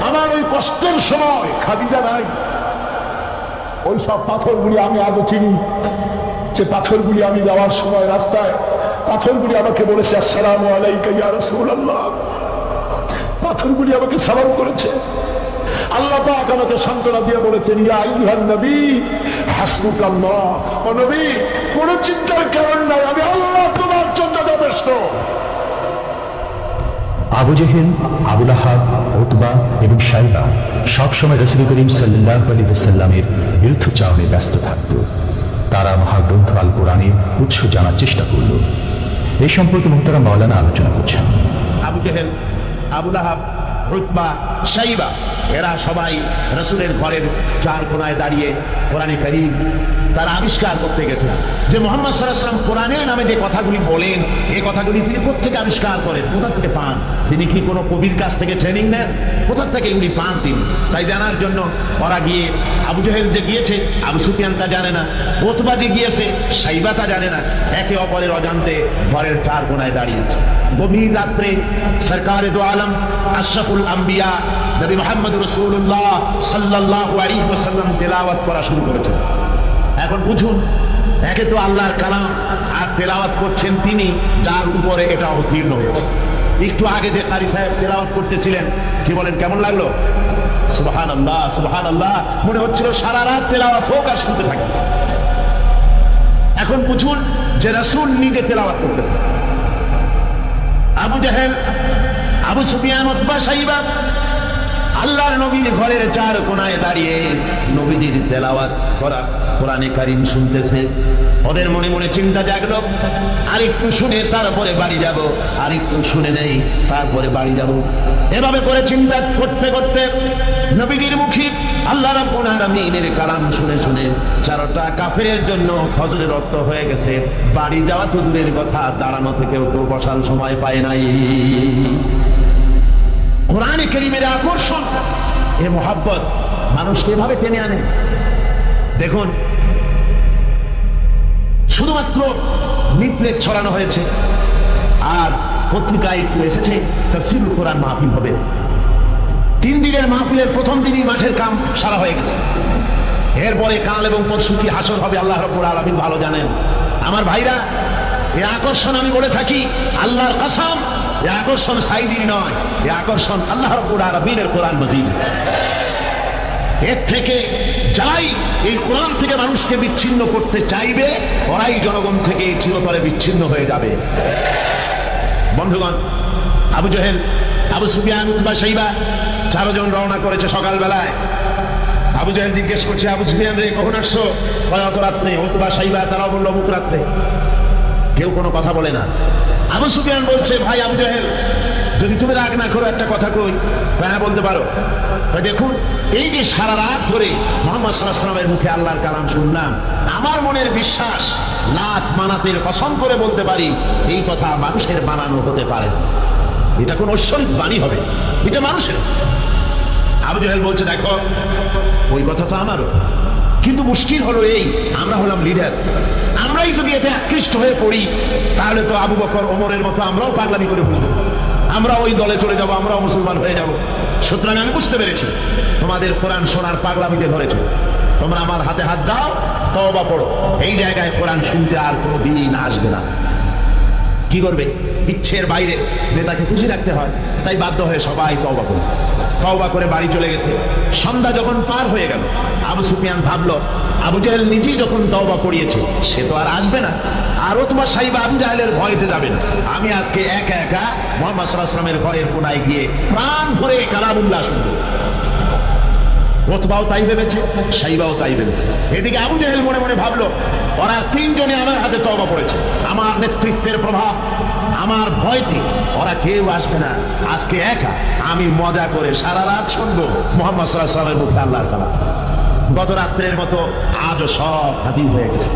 আমার ওই কষ্টের সময় খাদিজা নাই। ওই সব পাথরগুলি আমি আজও চিনি, যে পাথরগুলি আমি যাওয়ার সময় রাস্তায় পাথরগুলি আমাকে বলেছে, আসসালামু আলাইকা ইয়া রাসূলুল্লাহ। পাথরগুলি আমাকে সালাম করেছে। আল্লাহ পাক আমাকে সান্ত্বনা দিয়ে বলেছেন, ইয়া আইয়ুহান নবী হাসবুকাল্লাহ, ও নবী কোন চিন্তার কারণ নাই, আমি আল্লাহ তোমার জন্য যথেষ্ট। আবু জেহেল, আবু লাহাব, উতবা এবং শাইবা সবসময় রাসূল করিম সাল্লাল্লাহু আলাইহি ওয়াসাল্লামের বিরুদ্ধচারণে ব্যস্ত থাকত। তারা মহাগ্রন্থ আল কোরআনের উৎস জানার চেষ্টা করল। এই সম্পর্কে মুহতারাম মাওলানা আলোচনা করছেন। আবু জেহেল, আবু লাহাব, উতবা, শাইবা এরা সবাই রাসূলের ঘরের চার কোনায় দাঁড়িয়ে কোরআনে কারীম তারা আবিষ্কার করতে গেছে যে মুহাম্মদ সাল্লাল্লাহু আলাইহি ওয়াসাল্লাম কোরআনের নামে যে কথাগুলি বলেন, এই কথাগুলি তিনি কোত্থেকে আবিষ্কার করেন, কোথা থেকে পান? তিনি কি কোনো কবির কাছ থেকে ট্রেনিং নেন? কোথা থেকে এগুলি পান তিনি? তাই জানার জন্য ওরা গিয়ে, আবু জেহেল যে গিয়েছে আবু সুফিয়ান তা জানে না, উতবা যে গিয়েছে শাইবা তা জানে না, একে অপরের অজান্তে ঘরের চার কোনায় দাঁড়িয়েছে। গভীর রাত্রে সরকারে দো আলম আশরাফুল আম্বিয়া নবী মুহাম্মদ রাসূলুল্লাহ সাল্লাল্লাহু আলাইহি ওয়াসাল্লাম তেলাওয়াত করা শুরু করেছেন। এখন বুঝুন, একে তো আল্লাহর কালাম আর তেলাওয়াত করছেন তিনি, যার উপরে এটা অবতীর্ণ হয়েছে। একটু আগে যে কারি সাহেব তেলাওয়াত করতেছিলেন, কি বলেন, কেমন লাগলো? সুবহানাল্লাহ, সুবহানাল্লাহ, মনে হচ্ছিল সারা রাত তেলাওয়াত হোক আর শুনতে থাকি। এখন বুঝুন যে রাসূল নিজে তেলাওয়াত করতেন। আবু জেহেল, আবু সুফিয়ান, উতবা, শাইবা আল্লাহর নবীর ঘরের চার কোনায় দাঁড়িয়ে নবীজির তেলাওয়াত করা কোরআনে কারীম শুনতেছে। ওদের মনে মনে চিন্তা জাগলো, আরেকটু শুনে তারপরে বাড়ি যাব, আরেকটু শুনে নেই তারপরে বাড়ি যাব। এভাবে করে চিন্তা করতে করতে নবীজির মুখে আল্লাহ রাব্বুল আলামিনের কালাম শুনে শুনে চারটা কাফেরের জন্য ফজরের রক্ত হয়ে গেছে। বাড়ি যাওয়া তো দূরের কথা, দাঁড়ানো থেকেও তো বসার সময় পায় নাই। কোরআনে কারীমের আকর্ষণ, এ মোহাব্বত মানুষকে এভাবে টেনে আনে। দেখুন, শুধুমাত্র লিফলেট ছড়ানো হয়েছে আর পত্রিকায় একটু এসেছে তাফসীরুল কোরআন মাহফিল হবে। 3 দিনের মাহফিলের প্রথম দিনই মাঠের কাম সারা হয়ে গেছে। এরপরে কাল এবং পরশু কি হাসর হবে আল্লাহ রাব্বুল আলামিন ভালো জানেন। আমার ভাইরা, এই আকর্ষণ আমি বলে থাকি আল্লাহর কসম, এই আকর্ষণ সাইদির নয়, এই আকর্ষণ আল্লাহ রাব্বুল আলামিনের কোরআন মাজিদ। এর থেকে যাই এই কোরআন থেকে মানুষকে বিচ্ছিন্ন করতে চাইবে, ওরাই জনগণ থেকে চিরতরে বিচ্ছিন্ন হয়ে যাবে। বন্ধুগণ, আবু জেহেল, আবু সুফিয়ান, উতবা, শাইবা চারজন রওনা করেছে সকালবেলায়। আবু জেহেল জিজ্ঞেস করছে, আবু সুফিয়ান রে কখন আসছো? অত রাত্রে। উতবা, শাইবা তারাও বললো অমুক রাত্রে। কেউ কোনো কথা বলে না। আবু সুফিয়ান বলছে, ভাই আবু জেহেল, যদি তুমি রাগ না করো একটা কথা কই। হ্যাঁ, বলতে পারো। দেখুন, এই যে সারা রাত ধরে মুহাম্মদ সাল্লাল্লাহু আলাইহি ওয়াসাল্লামের মুখে আল্লাহর কালাম শুনলাম, আমার মনের বিশ্বাস, লাত মানাতের কসম করে বলতে পারি, এই কথা মানুষের বানানো হতে পারে না। এটা কোন ঐশ্বরিক বাণী হবে, এটা মানুষের। আবু জেহেল বলছে, দেখো ওই কথা তো আমারও, কিন্তু মুশকিল হলো এই, আমরা হলাম লিডার, আমরাই যদি এতে আকৃষ্ট হয়ে পড়ি তাহলে তো আবু বকর, ওমরের মতো আমরাও পাগলামি করে ফেলবো, আমরা ওই দলে চলে যাব, আমরাও মুসলমান হয়ে যাব। সুতরাং আমি বুঝতে পেরেছি তোমাদের কোরআন শোনার পাগলামিতে ধরেছে, তোমরা আমার হাতে হাত দাও, তওবা পড়ো। এই জায়গায় কোরআন শুনতে আর কোনো দিন আসবে না। কি করবে? ইচ্ছের বাইরে নেতাকে খুশি রাখতে হয়, তাই বাধ্য হয়ে সবাই তওবা করবে। তওবা করে বাড়ি চলে গেছে। সন্ধ্যা যখন পার হয়ে গেল, আবু সুফিয়ান ভাবলো আবু জেহেল নিজেই যখন তওবা পড়িয়েছে, সে তো আর আসবে না, আর উতবা, শাইবা আবু জাহেলের ভয়তে যাবে না। আমি আজকে একা একা মুহাম্মদ সাল্লাল্লাহু আলাইহি ওয়াসাল্লামের ঘরের কোনায় গিয়ে প্রাণ ভরে কালামুল্লাহ শুনবো। উতবাও তাই ভেবেছে, শাইবাও তাই ভেবেছে। এদিকে আবু জেহেল মনে মনে ভাবলো, ওরা 3 জনে আমার হাতে তওবা পড়েছে, আমার নেতৃত্বের প্রভাব, আমার ভয়তে ওরা কেউ আসবে না। আজকে একা আমি মজা করে সারা রাত শুনবো মুহাম্মদ সাল্লাল্লাহু আলাইহি ওয়াসাল্লামের মুখে আল্লাহর কালাম। গত রাত্রের মতো আজও সব হাজির হয়ে গেছে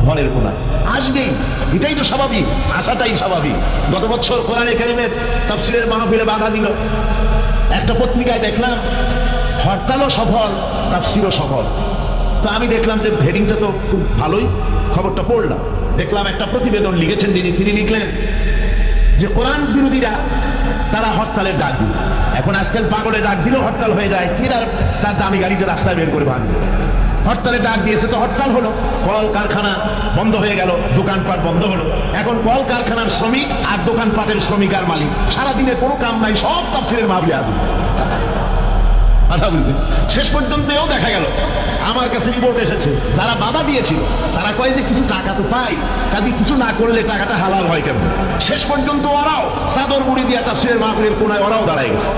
ঘরের কোনায়। আসবেই, এটাই তো স্বাভাবিক, আসাটাই স্বাভাবিক। গত বছর কোরআনে কারীমের তাফসীরের মাহফিলে বাধা দিল। একটা পত্রিকায় দেখলাম হরতালও সফল, তাফসীরও সফল। তো আমি দেখলাম যে হেডিংটা তো খুব ভালোই, খবরটা পড়লাম, দেখলাম একটা প্রতিবেদন লিখেছেন তিনি লিখলেন যে কোরআন বিরোধীরা তারা হরতালের ডাক দিল। এখন আজকাল পাগলের ডাক দিলেও হরতাল হয়ে যায়, কি তার দামি গাড়িটা রাস্তায় বের করে ভাঙবে। হরতালের ডাক দিয়েছে তো হরতাল হলো, কল কারখানা বন্ধ হয়ে গেল, দোকানপাট বন্ধ হলো। এখন কল কারখানার শ্রমিক আর দোকানপাটের শ্রমিক আর মালিক সারাদিনে কোনো কাম নাই, সব তাফসীরের মাহফিলে আসবে। শেষ পর্যন্ত এও দেখা গেল, আমার কাছে রিপোর্ট এসেছে, যারা বাধা দিয়েছিল তারা কয় যে কিছু টাকা তো পাই, কাজে কিছু না করলে টাকাটা হালাল হয় কেমন। শেষ পর্যন্ত ওরাও চাদর মুড়ি দিয়া তাফসীরের মাহফিলের কোনায় ওরাও দাঁড়ায় গেছে।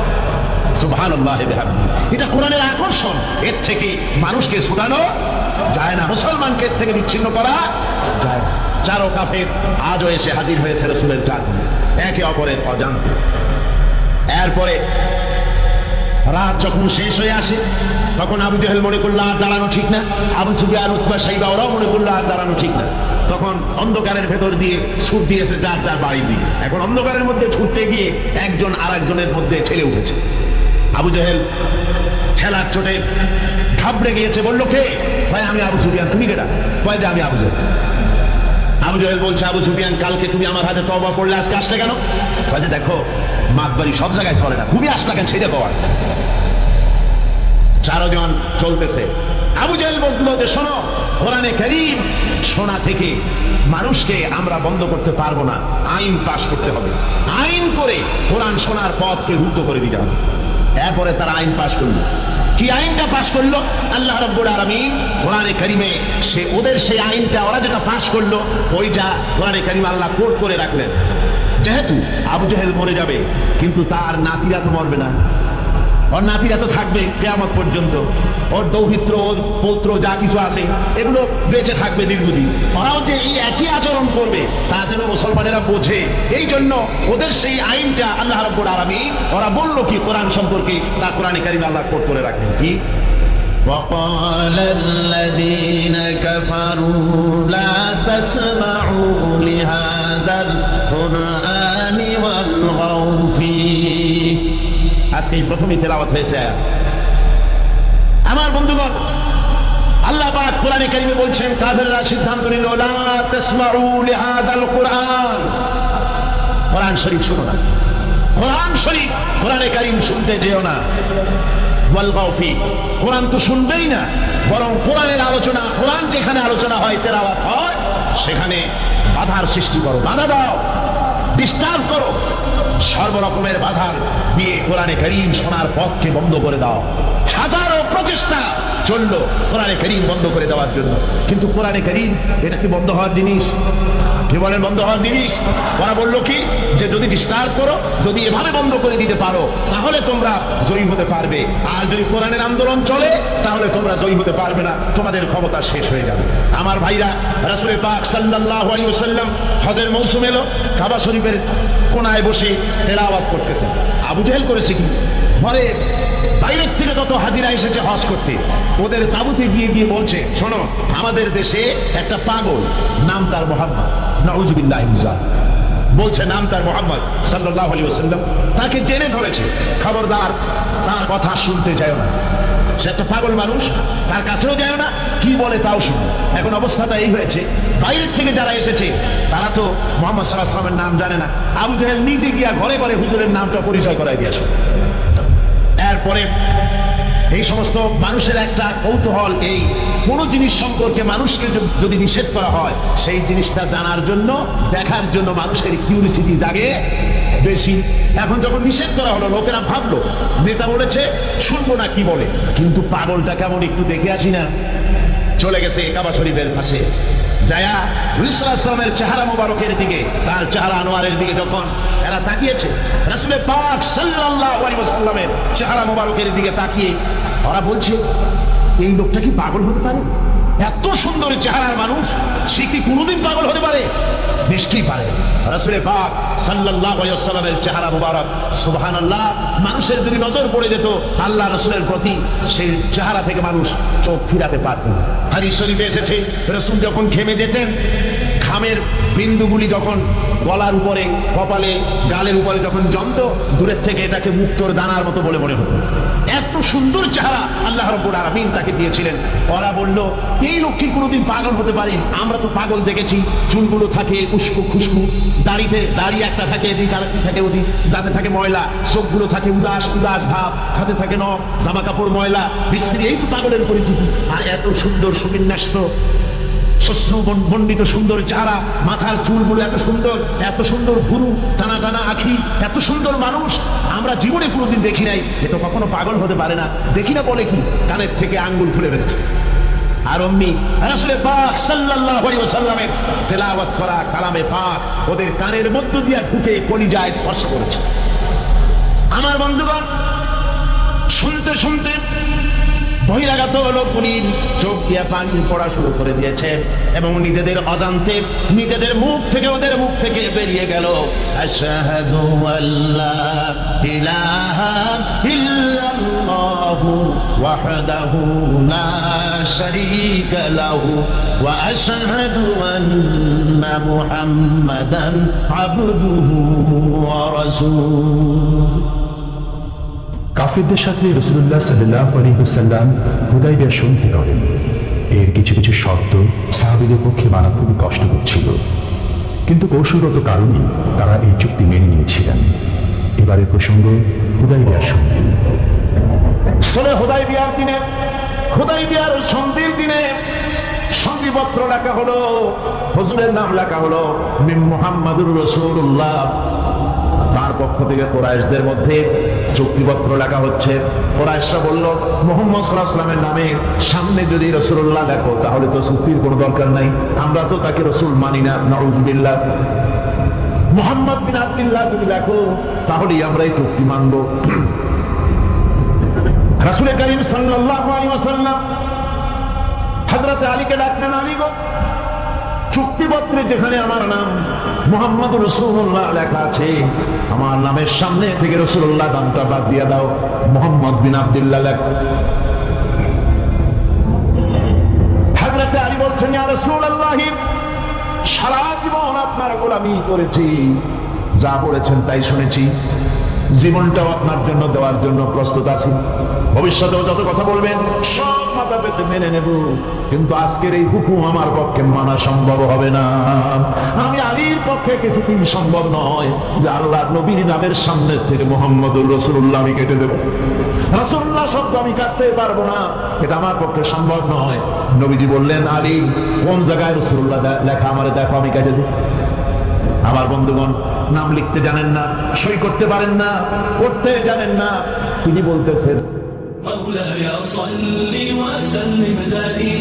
সুবহানাল্লাহ, এটা কোরআনের আকর্ষণ। এর থেকে মানুষকে ছুটানো যায় না, মুসলমানকে এর থেকে বিচ্ছিন্ন করা যায় না। চারো কাফের আজও এসে হাজির হয়েছে রাসূলের চারপাশে, একে অপরের অজান্তে। এরপরে রাত যখন শেষ হয়ে আসে তখন আবু জেহেল মনে করলো আর দাঁড়ানো ঠিক না, আবু সুফিয়ান, উতবা, সাইবা ওরাও মনে করলো আর দাঁড়ানো ঠিক না। তখন অন্ধকারের ভেতর দিয়ে ছুট দিয়েছে যার যার বাড়ির দিকে। এখন অন্ধকারের মধ্যে ছুটতে গিয়ে একজন আর একজনের মধ্যে ঠেলে উঠেছে। আবু জেহেল ঠেলার চোটে ঘাবড়ে গিয়েছে, বললো কে? ভাই আমি আবু সুফিয়ান। তুমি কেটা? কয় যে আমি আবু জেহেল। আবু জেহেল বলছে, আবু সুফিয়ান কালকে তুমি আমার হাতে তওবা করলে, আজকে আসলে কেন? কয় যে দেখো মাতবাড়ি সব জায়গায় চলে না, তুমি আসলা কেন সেটা কওয়ার। চারজন চলতেছে। আবু জেহেল বললো যে শোনো, কোরআনে কারীম শোনা থেকে মানুষকে আমরা বন্ধ করতে পারবো না, আইন পাশ করতে হবে। আইন করে কোরআন শোনার পথকে রুদ্ধ করে দিতে হবে। এরপরে তারা আইন পাশ করলো। কি আইনটা পাশ করলো? আল্লাহ রাব্বুল আলামিন কোরআনে কারীমে সে ওদের সেই আইনটা, ওরা যেটা পাশ করলো ওইটা কোরআনে কারীমে আল্লাহ কোট করে রাখলেন। যেহেতু আবু জেহেল মরে যাবে, কিন্তু তার নাতিরা তো মরবে না, ওর নাতিরা তো থাকবে কিয়ামত পর্যন্ত। ওর দৌহিত্র, ওর পৌত্র যা কিছু আছে এগুলো বেঁচে থাকবে দীর্ঘদিন। ওরাও যে এই একই আচরণ করবে তা যেন মুসলমানেরা বোঝে, এই জন্য ওদের সেই আইনটা আল্লাহ রাব্বুল আলামিন ওরা বললো কি কোরআন সম্পর্কে, তা কোরআনে কারীমে আল্লাহ কোট করে রাখলেন। কি وقال الذين كفروا لا تسمعوا لهذا القرآن والغوا فيه। আজকে প্রথমে তেলাওয়াত হয়েছে। আমার বন্ধুগণ, আল্লাহ পাক কোরআনে কারীমে বলছেন কাফেররা সিদ্ধান্ত নিল লা তাসমাউ লিহাদাল কুরআন, কোরআন শরীফ শুনো না, কোরআন শরীফ কোরআনে কারীম শুনতে যেও না। ওয়ালগাউ ফি, কোরআন তো শুনবেই না, বরং কোরআনের আলোচনা, কোরআন যেখানে আলোচনা হয়, তেলাওয়াত হয়, সেখানে বাধার সৃষ্টি করো, বাধা দাও, ডিস্টার্ব করো, সর্বরকমের বাধার দিয়ে কোরআনে কারীম শোনার পথকে বন্ধ করে দাও। হাজারো প্রচেষ্টা চললো কোরআনে কারীম বন্ধ করে দেওয়ার জন্য, কিন্তু কোরআনে কারীম এটা কি বন্ধ হওয়ার জিনিস? কি বলেন বন্ধ হওয়ার জিনিস? ওরা বললো কি যে যদি ডিস্টার্ব করো, যদি এভাবে বন্ধ করে দিতে পারো তাহলে তোমরা জয়ী হতে পারবে, আর যদি কোরআনের আন্দোলন চলে তাহলে তোমরা জয়ী হতে পারবে না, তোমাদের ক্ষমতা শেষ হয়ে যাবে। আমার ভাইরা, রাসূল পাক সাল্লাল্লাহু আলাইহি ওয়াসাল্লাম হজের মৌসুম এলো, কাবা শরীফের কোনায় বসে তেলাওয়াত করতেছেন। আবু জেহেল করেছে কি, ঘরে বাইরের থেকে যত হাজিরা এসেছে হজ করতে, ওদের তাবুতে গিয়ে গিয়ে বলছে শোনো, আমাদের দেশে একটা পাগল, নাম তার মুহাম্মদ, নাউযুবিল্লাহি মিন যালিক, বলছে নাম তার মুহাম্মদ সাল্লাল্লাহু আলাইহি ওয়াসাল্লাম, তাকে জেনে ধরেছে, খবরদার তার কথা শুনতে যায় না, সে একটা পাগল মানুষ, তার কাছেও যায় না, কি বলে তাও শুনো। এখন অবস্থাটা এই হয়েছে, বাইরের থেকে যারা এসেছে তারা তো মুহাম্মদ সাল্লাল্লাহু আলাইহি ওয়াসাল্লামের নাম জানে না। আবু জেহেল নিজে গিয়া ঘরে ঘরে হুজুরের নামটা পরিচয় করাই দিয়ে আসে। এরপরে এই সমস্ত মানুষের একটা কৌতূহল, এই কোন জিনিস সম্পর্কে মানুষকে যদি নিষেধ করা হয় সেই জিনিসটা জানার জন্য, দেখার জন্য মানুষের কিউরিসিটি জাগে বেশি। এখন যখন নিষেধ করা হলো, লোকেরা ভাবলো নেতা বলেছে শুনবো না কি বলে, কিন্তু পাগলটা কেমন একটু দেখে আসি না। চলে গেছে কাবা শরীফের পাশে, যায়া রাসূল সাল্লাল্লাহু আলাইহি ওয়াসাল্লামের চেহারা মোবারকের দিকে, তার চেহারা আনোয়ারের দিকে যখন এরা তাকিয়েছে, রাসূল পাক সাল্লাল্লাহু আলাইহি ওয়াসাল্লামের চেহারা মোবারকের দিকে তাকিয়ে ওরা বলছে এই লোকটা কি পাগল হতে পারে? এত সুন্দর চেহারার মানুষ, সে কি কোনোদিন পাগল হতে পারে? নিশ্চয়ই পারে। রাসূল পাক সাল্লাল্লাহু আলাইহি ওয়াসাল্লামের চেহারা মোবারক, সুবহানাল্লাহ, মানুষের যদি নজর পড়ে যেত আল্লাহ রাসূলের প্রতি, সেই চেহারা থেকে মানুষ চোখ ফিরাতে পারত না। হাদিস শরীফে এসেছে রাসূল যখন ঘেমে যেতেন, ঘামের বিন্দুগুলি যখন গলার উপরে, কপালে, গালের উপরে যখন জমতো, দূরের থেকে এটাকে মুক্তোর দানার মতো বলে মনে হতো। এত সুন্দর চেহারা আল্লাহ রাব্বুল আলামিন তাকে দিয়েছিলেন। ওরা বলল, এই লোক কি কোনোদিন পাগল হতে পারে? আমরা তো পাগল দেখেছি, চুলগুলো থাকে উস্কো খুস্কু, দাড়ি একটা থাকে এদিক, আর একটি থাকে ওদিক, দাঁতে থাকে ময়লা, চোখগুলো থাকে উদাস উদাস ভাব, হাতে থাকে নখ, জামা কাপড় ময়লা বিস্ত্রী, এই তো পাগলের পরিচিতি। আর এত সুন্দর সুবিন্যস্ত মণ্ডিত সুন্দর চেহারা, মাথার চুলগুলো এত সুন্দর ভুরু, টানা টানা আঁখি, এত সুন্দর মানুষ আমরা জীবনে কোনোদিন দেখি নাই। এ তো কখনো পাগল হতে পারে না। দেখি না বলে কি, কানের থেকে আঙ্গুল খুলে বেরোচ্ছে। আর অমনি রাসূল পাক সাল্লাল্লাহু আলাইহি ওয়াসাল্লামের তেলাওয়াত করা কালামে পাক ওদের কানের মধ্য দিয়ে ঢুকে কলিজায় স্পর্শ করেছে। আমার বন্ধুগণ, শুনতে শুনতে বহিরাগত লোকগুলির চোখ দিয়ে পানি পড়া শুরু করে দিয়েছে এবং নিজেদের অজান্তে নিজেদের মুখ থেকে বেরিয়ে গেল, আশহাদু আল্লা ইলাহা ইল্লাল্লাহু ওয়াহদাহু লা শারীকা লাহু ওয়া আশহাদু আন্না মুহাম্মাদান আবদুহু ওয়া রাসূলুহু। কাফিরদের সাথে রাসূলুল্লাহ সাল্লাল্লাহু আলাইহি ওয়াসাল্লাম হুদায়বিয়া সন্ধি করেন। এর কিছু কিছু শর্ত সাহাবীদের পক্ষে মানা খুবই কষ্টকর ছিল, কিন্তু কৌশলগত কারণে তারা এই চুক্তি মেনে নিয়েছিলেন। এবারের প্রসঙ্গ হুদায়বিয়া সন্ধি। হুদায়বিয়ার সন্ধির দিনে সন্ধিপত্র লেখা হলো, হুজুরের নাম লেখা হলো মিন মুহাম্মাদুর রাসূলুল্লাহ। তার পক্ষ থেকে কুরাইশদের মধ্যে চুক্তিপত্র লেখা হচ্ছে। কুরাইশরা বলল, মুহাম্মদ সাল্লাল্লাহু আলাইহি ওয়াসাল্লামের নামে সামনে যদি রাসূলুল্লাহ দেখো তাহলে তো চুক্তির কোনো দরকার নাই, আমরা তো তাকে রাসূল মানি না, নাউযুবিল্লাহ। মুহাম্মদ বিন আব্দুল্লাহ যদি দেখো তাহলেই আমরা এই চুক্তি মানব। রাসূল কারীম সাল্লাল্লাহু আলাইহি ওয়াসাল্লাম হযরত আলীকে ডাকলেন, আলী গো, চুক্তিপত্রে যেখানে আমার নাম মুহাম্মদুর রাসূলুল্লাহ লেখা আছে, আমার নামের সামনে থেকে রাসূলুল্লাহ নামটা বাদ দিয়ে দাও, মুহাম্মদ বিন আব্দুল্লাহ লেখ। হযরত আলী বলছেন, ইয়া রাসূলুল্লাহ, সারা জীবন আপনার গোলামি করেছি, যা বলেছেন তাই শুনেছি, জীবনটাও আপনার জন্য দেওয়ার জন্য প্রস্তুত আছি, ভবিষ্যতেও যত কথা বলবেন সব মাথা পেতে মেনে নেব, কিন্তু আজকের এই হুকুম আমার পক্ষে মানা সম্ভব হবে না। আমি আলীর পক্ষে কিছুদিন সম্ভব নয় যে আল্লাহ নবীর নামের সামনে থেকে মুহাম্মদুর রাসূলুল্লাহ আমি কেটে দেব, রাসূলুল্লাহ শব্দ আমি কাটতে পারবো না, এটা আমার পক্ষে সম্ভব নয়। নবীজি বললেন, আলী, কোন জায়গায় রাসূলুল্লাহ লেখা আমারে দেখো, আমি কেটে দেব। আমার বন্ধুগণ, নাম লিখতে জানেন না, সই করতে পারেন না, পড়তে জানেন না, তিনি বলতেছেন, مولاي صل وسلم دائما